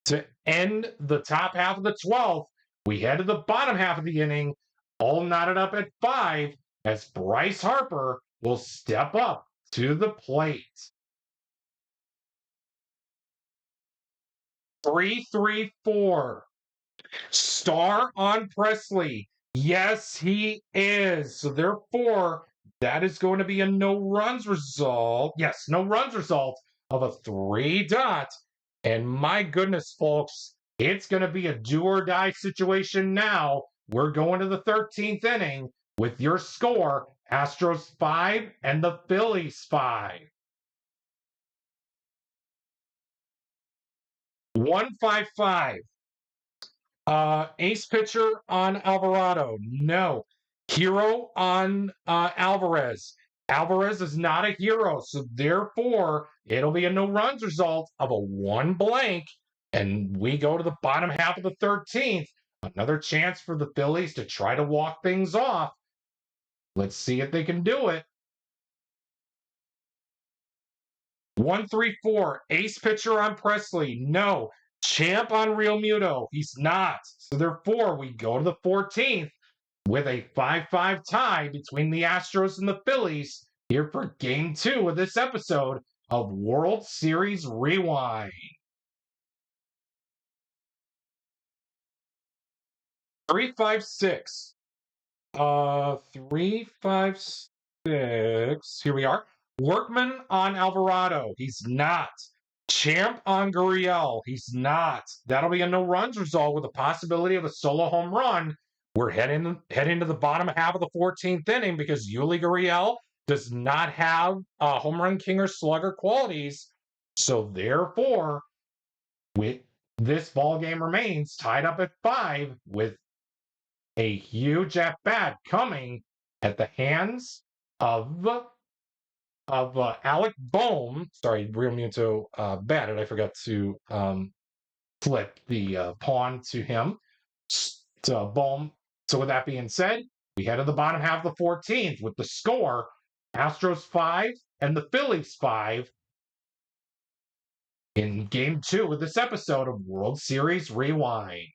to end the top half of the 12th. We head to the bottom half of the inning, all knotted up at 5, as Bryce Harper will step up to the plate. 3-3-4. Star on Presley. Yes, he is. So therefore, that is going to be a no runs result. Yes, no runs result of a 3-dot. And my goodness, folks, it's going to be a do or die situation now. We're going to the 13th inning with your score, Astros 5 and the Phillies 5. 1-5-5. Ace pitcher on Alvarado. No. Hero on Alvarez. Alvarez is not a hero, so therefore it'll be a no runs result of a 1 blank. And we go to the bottom half of the 13th. Another chance for the Phillies to try to walk things off. Let's see if they can do it. 1-3-4. Ace pitcher on Presley. No. Champ on Real Muto. He's not. So therefore, we go to the 14th with a 5-5 tie between the Astros and the Phillies here for Game 2 of this episode of World Series Rewind. 3-5-6. 3-5-6. Here we are. Workman on Alvarado. He's not. Champ on Gurriel. He's not. That'll be a no runs result with a possibility of a solo home run. We're heading to the bottom half of the 14th inning because Yuli Gurriel does not have home run king or slugger qualities. So therefore, this ball game remains tied up at 5 with a huge at bat coming at the hands of Alec Bohm. Sorry, Real Muto batted. I forgot to flip the pawn to him. To Bohm. So with that being said, we head to the bottom half of the 14th with the score, Astros 5 and the Phillies 5 in Game 2 of this episode of World Series Rewind.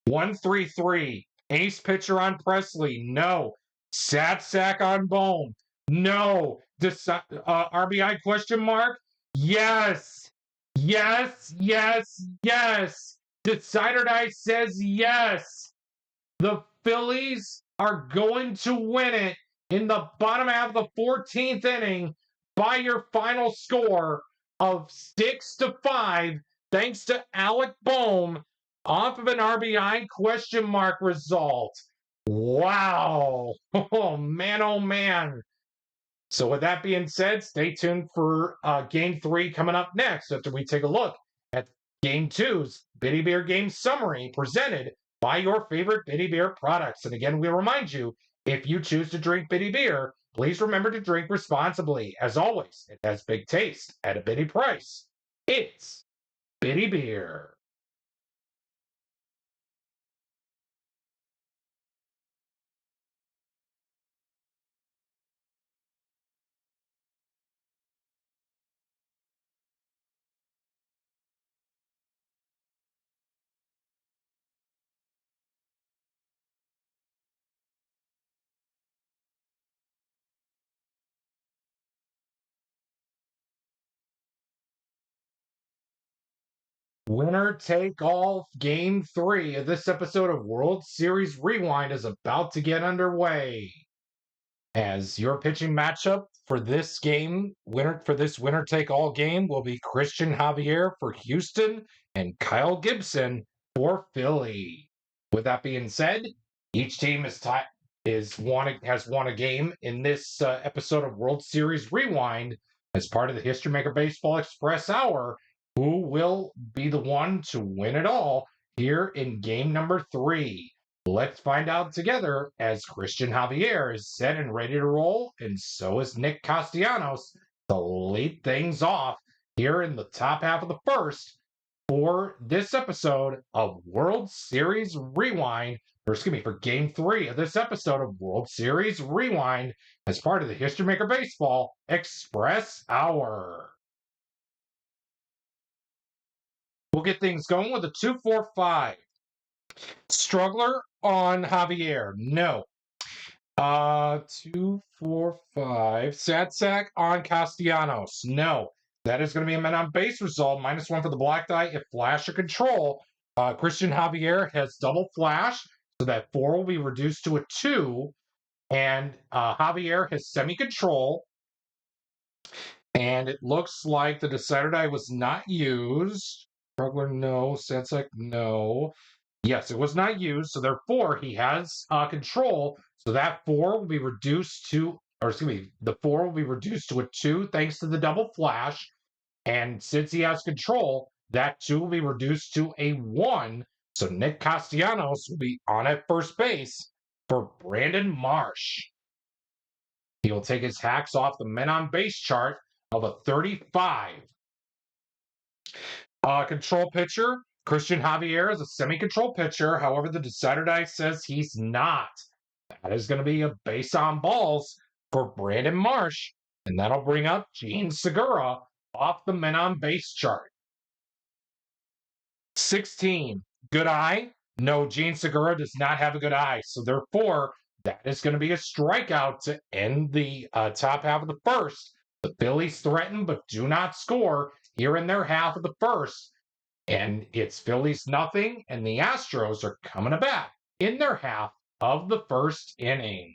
1-3-3. Ace pitcher on Presley. No. Sad sack on Bohm. No. RBI question mark? Yes. Yes, yes, yes. Decider Die says yes. The Phillies are going to win it in the bottom half of the 14th inning by your final score of 6-5, thanks to Alec Bohm off of an RBI question mark result. Wow. Oh, man, oh, man. So with that being said, stay tuned for Game 3 coming up next after we take a look at Game 2's Bitty Beer Game Summary presented by your favorite Bitty Beer products. And again, we remind you, if you choose to drink Bitty Beer, please remember to drink responsibly. As always, it has big taste at a bitty price. It's Bitty Beer. Winner take all Game 3 of this episode of World Series Rewind is about to get underway. As your pitching matchup for this game, winner take all game will be Christian Javier for Houston and Kyle Gibson for Philly. With that being said, each team has won a game in this episode of World Series Rewind as part of the History Maker Baseball Express Hour, Who will be the one to win it all here in game number 3? Let's find out together as Christian Javier is set and ready to roll, and so is Nick Castellanos to lead things off here in the top half of the first for this episode of World Series Rewind, or excuse me, for game 3 of this episode of World Series Rewind as part of the History Maker Baseball Express Hour. We'll get things going with a 2-4-5. Struggler on Javier. No. 2-4-5. Sad sack on Castellanos. No. That is going to be a men on base result. -1 for the black die if flash or control. Christian Javier has double flash, so that 4 will be reduced to a 2. And Javier has semi-control. And it looks like the decider die was not used. Struggler, no. Sad sack, no. Yes, it was not used, so therefore he has control. So that 4 will be reduced to, or excuse me, the 4 will be reduced to a 2 thanks to the double flash. And since he has control, that 2 will be reduced to a 1. So Nick Castellanos will be on at first base for Brandon Marsh. He will take his hacks off the men on base chart of a 35. Control pitcher, Christian Javier is a semi-control pitcher. However, the decider die says he's not. That is going to be a base on balls for Brandon Marsh, and that'll bring up Gene Segura off the men on base chart. 16, good eye. No, Gene Segura does not have a good eye, so therefore that is going to be a strikeout to end the top half of the first. The Phillies threaten but do not score here in their half of the first. And it's Phillies nothing, and the Astros are coming to bat in their half of the first inning.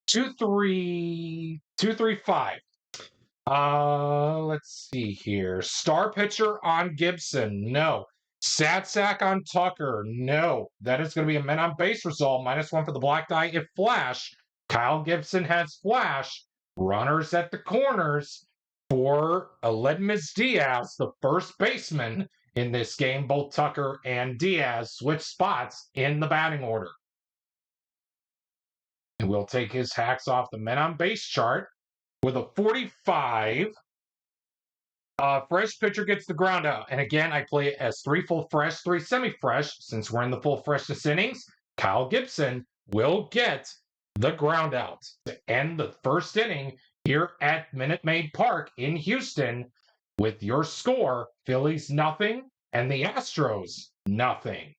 Two, three, 5. Let's see here. Star pitcher on Gibson, no. Sad sack on Tucker, no. That is going to be a men on base result. -1 for the black die if flash. Kyle Gibson has flash. Runners at the corners for Aledmys Diaz, the first baseman in this game. Both Tucker and Diaz switch spots in the batting order. And we'll take his hacks off the men on base chart with a 45. Fresh pitcher gets the ground out. And again, I play it as 3 full fresh, 3 semi-fresh. Since we're in the full freshness innings, Kyle Gibson will get the ground out to end the first inning here at Minute Maid Park in Houston with your score, Phillies nothing and the Astros nothing.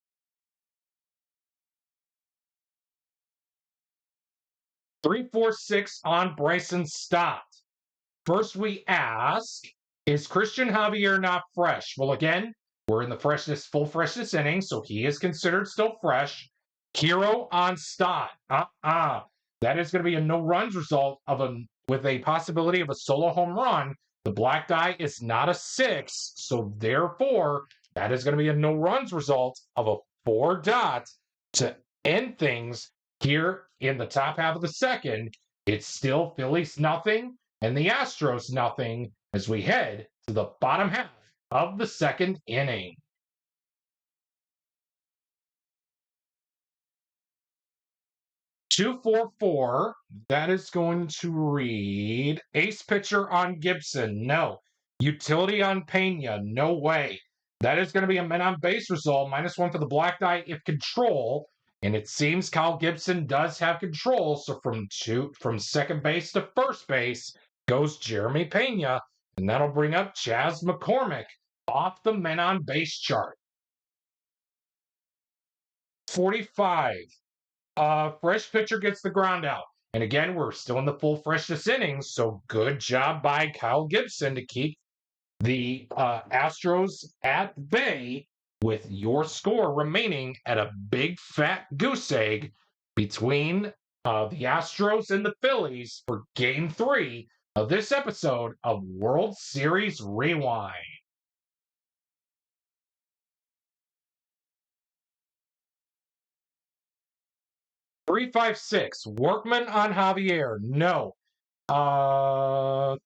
Three, 4, 6 on Bryson Stott. First we ask, is Christian Javier not fresh? Well, again, we're in the full freshness inning, so he is considered still fresh. Hero on Stott. That is going to be a no runs result with a possibility of a solo home run. The black die is not a 6, so therefore that is going to be a no runs result of a 4 dot to end things here in the top half of the second. It's still Phillies nothing and the Astros nothing as we head to the bottom half of the second inning. Two, 4, 4. That is going to read ace pitcher on Gibson. No. Utility on Pena. No way. That is going to be a men on base result. -1 for the black die if control. And it seems Kyle Gibson does have control. So from second base to first base goes Jeremy Pena. And that'll bring up Chas McCormick off the men on base chart. 45. Fresh pitcher gets the ground out. And again, we're still in the full freshness innings, so good job by Kyle Gibson to keep the Astros at bay with your score remaining at a big fat goose egg between the Astros and the Phillies for Game 3 of this episode of World Series Rewind. 3, 5, 6. Workman on Javier. No.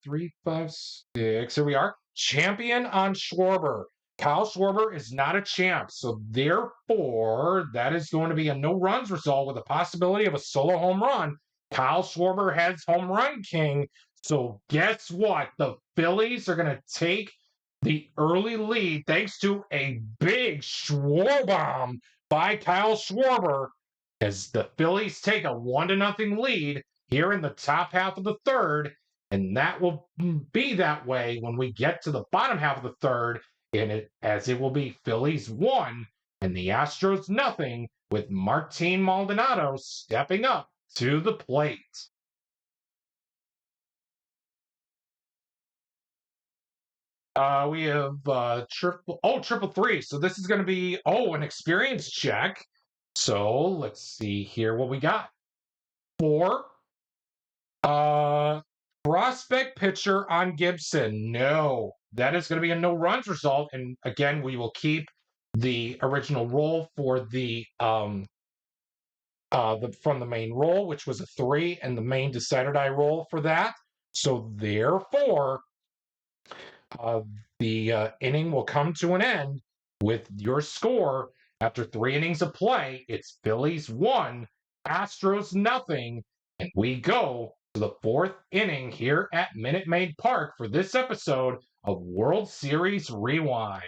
Three, five, six. Here we are. Champion on Schwarber. Kyle Schwarber is not a champ, so therefore that is going to be a no runs result with a possibility of a solo home run. Kyle Schwarber has home run king. So guess what? The Phillies are going to take the early lead thanks to a big Schwarbomb by Kyle Schwarber as the Phillies take a 1-0 lead here in the top half of the third, and that will be that way when we get to the bottom half of the third, as it will be Phillies 1 and the Astros nothing, with Martin Maldonado stepping up to the plate. We have triple three. So this is going to be an experience check. So let's see here what we got. 4. Prospect pitcher on Gibson. No, that is going to be a no runs result. And again, we will keep the original roll for from the main roll, which was a 3, and the main decider die roll for that. So therefore, the inning will come to an end with your score after 3 innings of play. It's Phillies 1, Astros nothing, and we go to the 4th inning here at Minute Maid Park for this episode of World Series Rewind.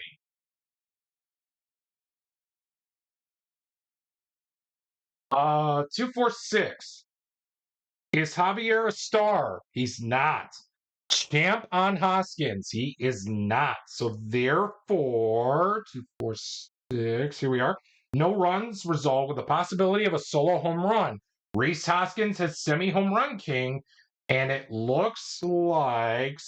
Uh, 246. Is Javier a star? He's not. Champ on Hoskins. He is not. So therefore, 246. Here we are. No runs result with the possibility of a solo home run. Rhys Hoskins has semi-home run king, and it looks like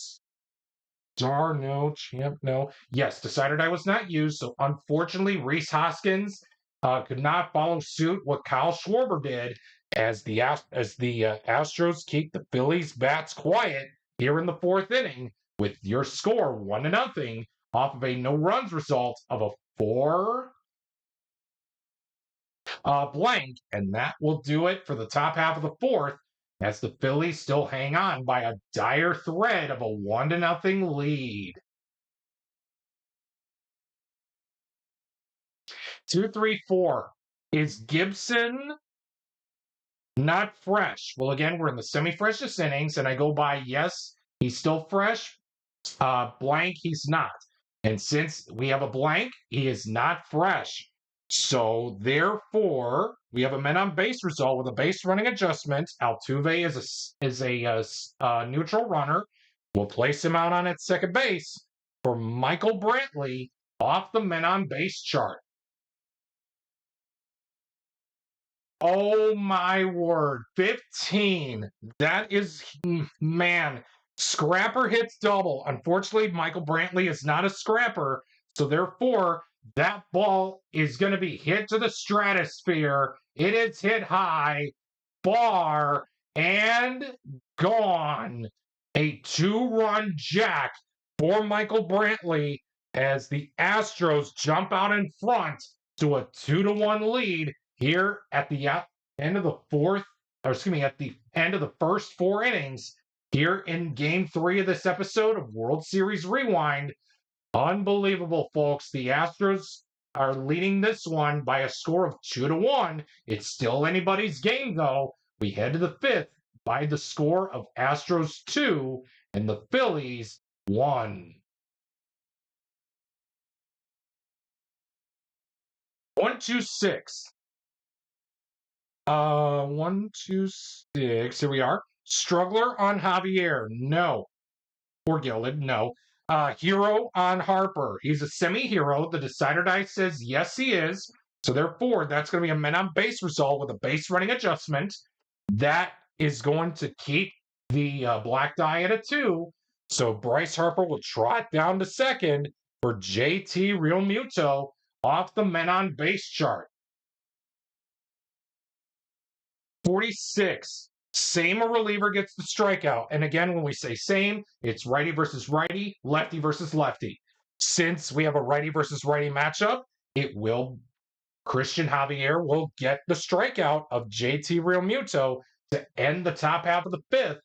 star no, champ no. Yes, decider die was not used, so unfortunately, Rhys Hoskins could not follow suit what Kyle Schwarber did, as the Astros keep the Phillies bats quiet here in the 4th inning with your score 1-0 off of a no runs result of a 4 blank, and that will do it for the top half of the 4th as the Phillies still hang on by a dire thread of a 1-0 lead. 234. Is Gibson not fresh? Well, again, we're in the semi-freshest innings, and I go by yes, he's still fresh. Blank, he's not. And since we have a blank, he is not fresh. So therefore, we have a men on base result with a base running adjustment. Altuve is a neutral runner. We'll place him out on at second base for Michael Brantley off the men on base chart. Oh my word, 15. That is, man, scrapper hits double. Unfortunately, Michael Brantley is not a scrapper, so therefore, that ball is going to be hit to the stratosphere. It is hit high, far, and gone. A 2-run jack for Michael Brantley as the Astros jump out in front to a 2-1 lead here at the end of the at the end of the first 4 innings here in Game 3 of this episode of World Series Rewind. Unbelievable, folks. The Astros are leading this one by a score of 2-1. It's still anybody's game, though. We head to the 5th by the score of Astros 2 and the Phillies 1. 126. 126. Here we are. Struggler on Javier. No. Or Gilded. No. Hero on Harper. He's a semi-hero. The decider die says yes, he is. So therefore, that's going to be a men on base result with a base running adjustment. That is going to keep the black die at a 2. So Bryce Harper will trot down to second for JT Realmuto off the men on base chart. 46. Same reliever gets the strikeout. And again, when we say same, it's righty versus righty, lefty versus lefty. Since we have a righty versus righty matchup, Christian Javier will get the strikeout of JT Realmuto to end the top half of the 5th.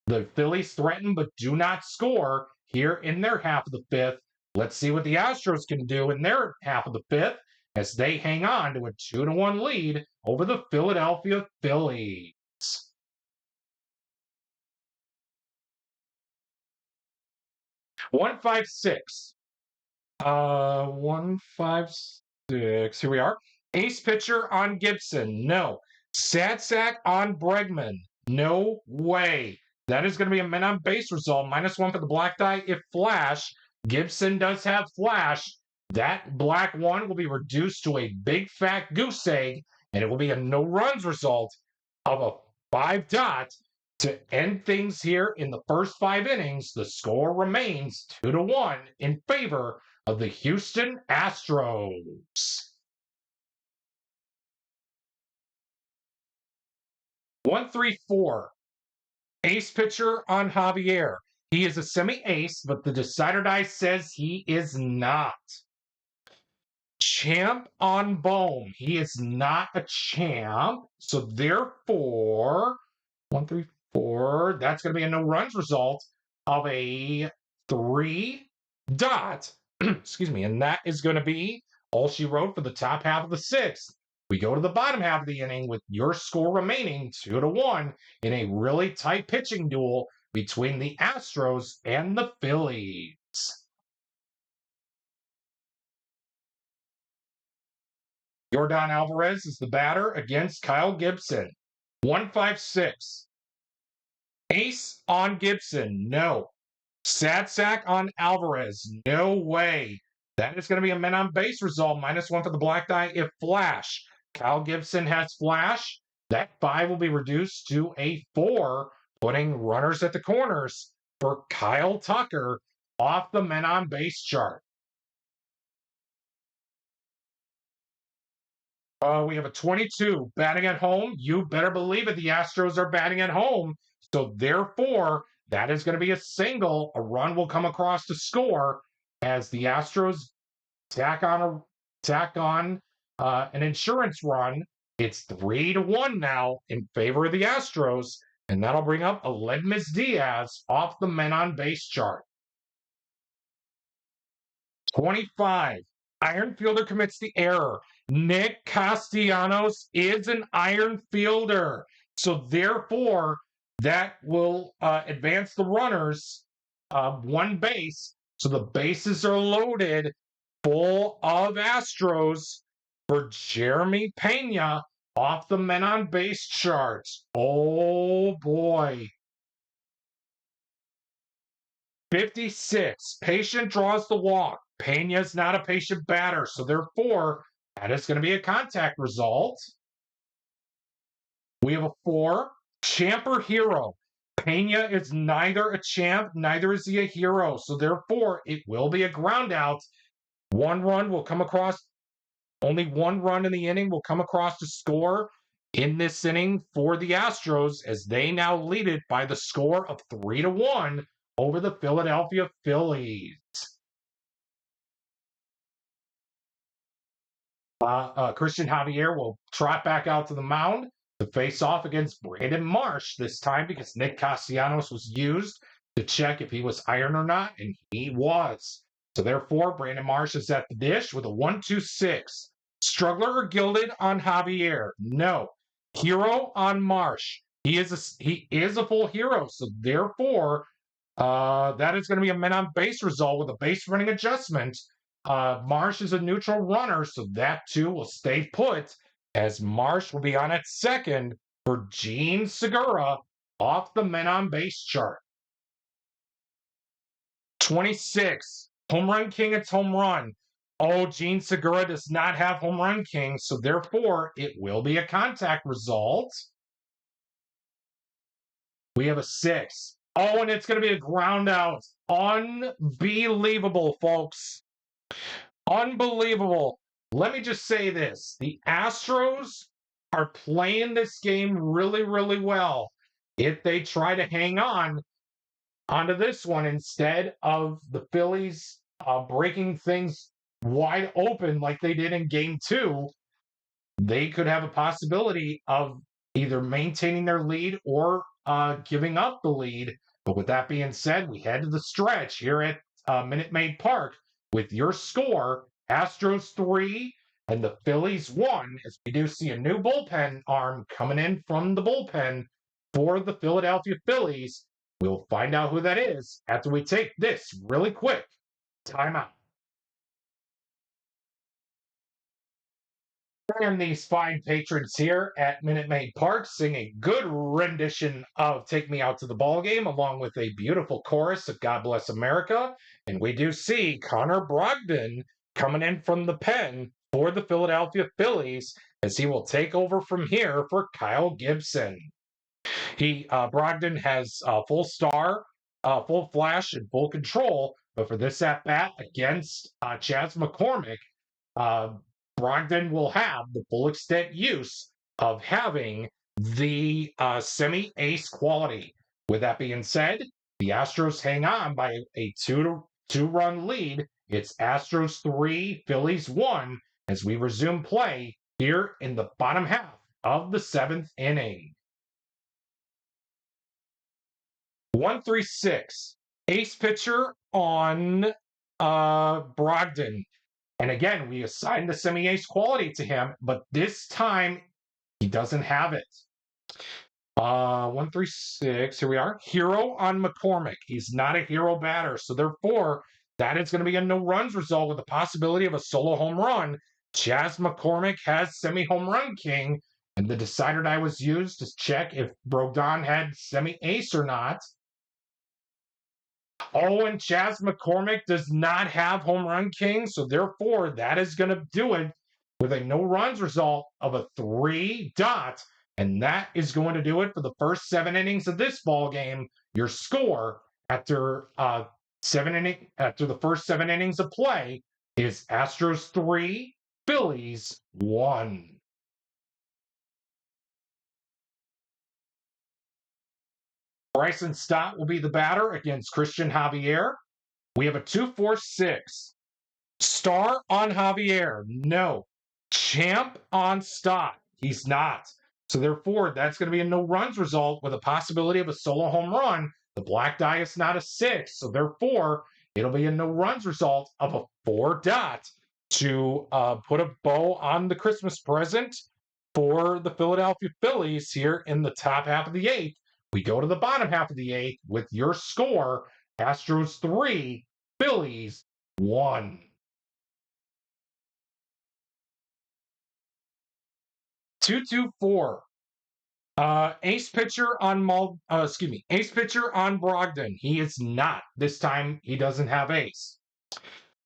The Phillies threaten but do not score here in their half of the fifth. Let's see what the Astros can do in their half of the fifth as they hang on to a 2-1 lead over the Philadelphia Phillies. 156. 156. Here we are. Ace pitcher on Gibson. No. Sad sack on Bregman. No way. That is going to be a men on base result. -1 for the black die if flash. Gibson does have flash. That black one will be reduced to a big fat goose egg, and it will be a no runs result of a 5 to end things here in the first 5 innings. The score remains 2-1 in favor of the Houston Astros. 134. Ace pitcher on Javier. He is a semi-ace, but the decider die says he is not. Champ on Bohm. He is not a champ. So therefore, 134. That's going to be a no runs result of a 3 excuse me, and that is going to be all she wrote for the top half of the 6th. We go to the bottom half of the inning with your score remaining 2-1 in a really tight pitching duel between the Astros and the Phillies. Yordan Alvarez is the batter against Kyle Gibson. 156. Ace on Gibson. No. Sad sack on Alvarez. No way. That is going to be a men on base result. -1 for the black die if flash. Kyle Gibson has flash. That 5 will be reduced to a 4, putting runners at the corners for Kyle Tucker off the men on base chart. We have a 22 batting at home. You better believe it. The Astros are batting at home. So therefore, that is going to be a single. A run will come across to score as the Astros tack on an insurance run. It's 3-1 now in favor of the Astros, and that'll bring up Aledmys Diaz off the men on base chart. 25. Iron fielder commits the error. Nick Castellanos is an iron fielder. So therefore, that will advance the runners 1 base. So the bases are loaded full of Astros for Jeremy Pena off the men on base charts. Oh boy. 56. Patient draws the walk. Pena's not a patient batter, so therefore, that is going to be a contact result. We have a 4. Champ or hero. Pena is neither a champ, neither is he a hero, so therefore, it will be a ground out. 1 run will come across. Only 1 run in the inning will come across to score in this inning for the Astros as they now lead it by the score of 3-1 over the Philadelphia Phillies. Christian Javier will trot back out to the mound to face off against Brandon Marsh this time because Nick Castellanos was used to check if he was iron or not, and he was. So therefore, Brandon Marsh is at the dish with a 1-2-6. Struggler or gilded on Javier? No. Hero on Marsh? He is a full hero. So therefore, that is going to be a men on base result with a base running adjustment. Marsh is a neutral runner, so that too will stay put as Marsh will be on at second for Gene Segura off the men on base chart. 26. Home run king, it's home run. Oh, Gene Segura does not have home run king, so therefore it will be a contact result. We have a 6. Oh, and it's going to be a ground out. Unbelievable, folks. Unbelievable. Let me just say this. The Astros are playing this game really, really well. If they try to hang on onto this one instead of the Phillies breaking things wide open like they did in game 2, they could have a possibility of either maintaining their lead or giving up the lead. But with that being said, we head to the stretch here at Minute Maid Park with your score: Astros 3 and the Phillies 1, as we do see a new bullpen arm coming in from the bullpen for the Philadelphia Phillies. We'll find out who that is after we take this really quick timeout. And these fine patrons here at Minute Maid Park sing a good rendition of Take Me Out to the Ball Game, along with a beautiful chorus of God Bless America. And we do see Connor Brogdon coming in from the pen for the Philadelphia Phillies, as he will take over from here for Kyle Gibson. Brogdon has full star, full flash, and full control, but for this at bat against Chas McCormick, Brogdon will have the full extent use of having the semi-ace quality. With that being said, the Astros hang on by a two-run lead. It's Astros 3, Phillies 1, as we resume play here in the bottom half of the 7th inning. 1-3-6. Ace pitcher on Brogdon. And again, we assigned the semi-ace quality to him, but this time he doesn't have it. 1-3-6. Here we are. Hero on McCormick. He's not a hero batter, so therefore that is going to be a no runs result with the possibility of a solo home run. Chas McCormick has semi-home run king, and the decider die was used to check if Brogdon had semi-ace or not. Oh, and Chas McCormick does not have home run king, so therefore that is going to do it with a no runs result of a 3 dot, and that is going to do it for the first 7 innings of this ball game. Your score after the first 7 innings of play is Astros 3, Phillies 1. Bryson Stott will be the batter against Christian Javier. We have a 2-4-6. Star on Javier. No. Champ on Stott. He's not. So therefore, that's going to be a no runs result with a possibility of a solo home run. The black die is not a 6. So therefore, it'll be a no runs result of a 4 dot to put a bow on the Christmas present for the Philadelphia Phillies here in the top half of the 8th. We go to the bottom half of the 8th with your score: Astros 3, Phillies 1. 2-2-4. Ace pitcher on Ace pitcher on Brogdon. He is not. This time he doesn't have ace.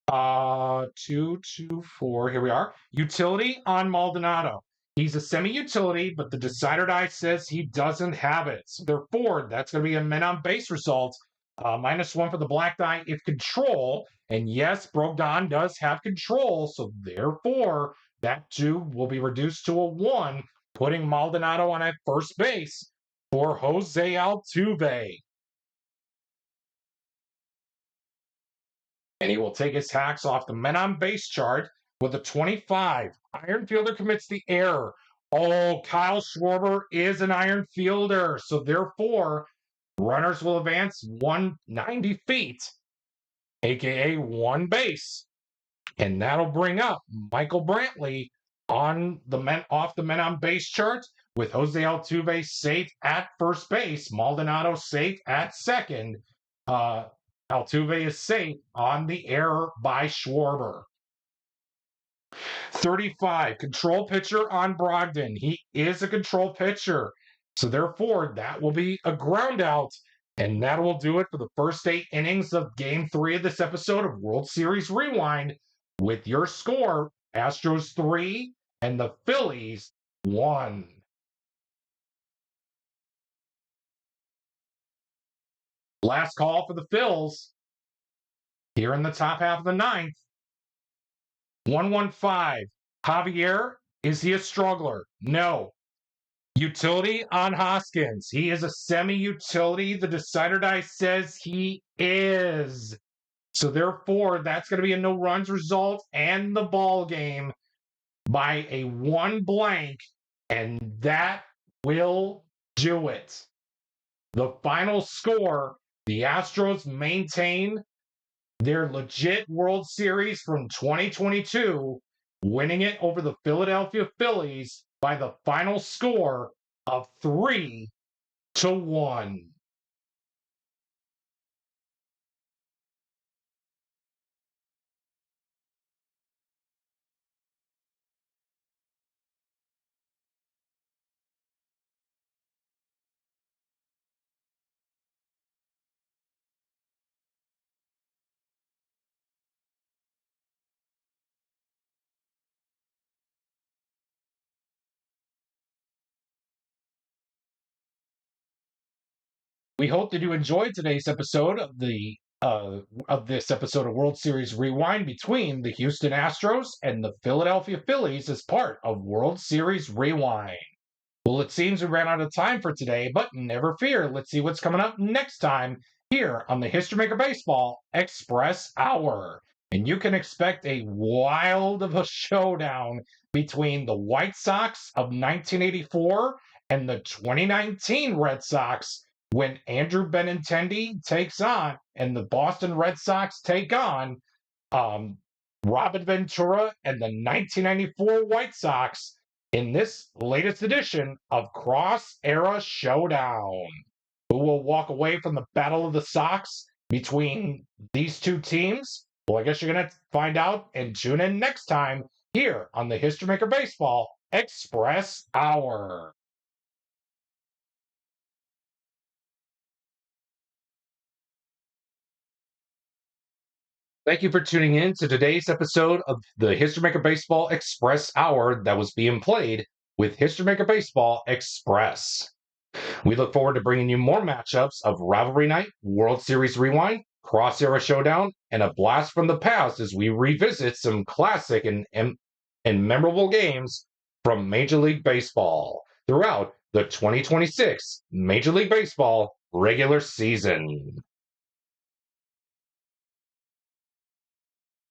2-2-4. Here we are. Utility on Maldonado. He's a semi-utility, but the decider die says he doesn't have it. So therefore, that's going to be a men on base result. -1 for the black die if control. And yes, Brogdon does have control. So therefore, that 2 will be reduced to a 1, putting Maldonado on at first base for Jose Altuve. And he will take his hacks off the men on base chart with a 25. Iron fielder commits the error. Oh, Kyle Schwarber is an iron fielder. So therefore, runners will advance 190 feet, aka 1 base. And that'll bring up Michael Brantley on the off the men on base chart, with Jose Altuve safe at first base, Maldonado safe at second. Altuve is safe on the error by Schwarber. 35, control pitcher on Brogdon. He is a control pitcher. So therefore, that will be a ground out. And that will do it for the first 8 innings of Game 3 of this episode of World Series Rewind, with your score: Astros 3 and the Phillies 1. Last call for the Phils here in the top half of the 9th. 1-1-5. Javier, is he a struggler? No. Utility on Hoskins. He is a semi-utility. The decider die says he is. So therefore, that's going to be a no runs result and the ball game by a 1 blank. And that will do it. The final score, the Astros maintain their legit World Series from 2022, winning it over the Philadelphia Phillies by the final score of 3-1. We hope that you enjoyed today's episode of this episode of World Series Rewind between the Houston Astros and the Philadelphia Phillies as part of World Series Rewind. Well, it seems we ran out of time for today, but never fear. Let's see what's coming up next time here on the History Maker Baseball Express Hour. And you can expect a wild of a showdown between the White Sox of 1984 and the 2019 Red Sox when Andrew Benintendi takes on and the Boston Red Sox take on um, Robin Ventura and the 1994 White Sox in this latest edition of Cross Era Showdown. Who will walk away from the Battle of the Sox between these two teams? Well, I guess you're going to find out and tune in next time here on the History Maker Baseball Express Hour. Thank you for tuning in to today's episode of the History Maker Baseball Express Hour that was being played with History Maker Baseball Express. We look forward to bringing you more matchups of Rivalry Night, World Series Rewind, Cross Era Showdown, and a blast from the past as we revisit some classic and memorable games from Major League Baseball throughout the 2026 Major League Baseball regular season.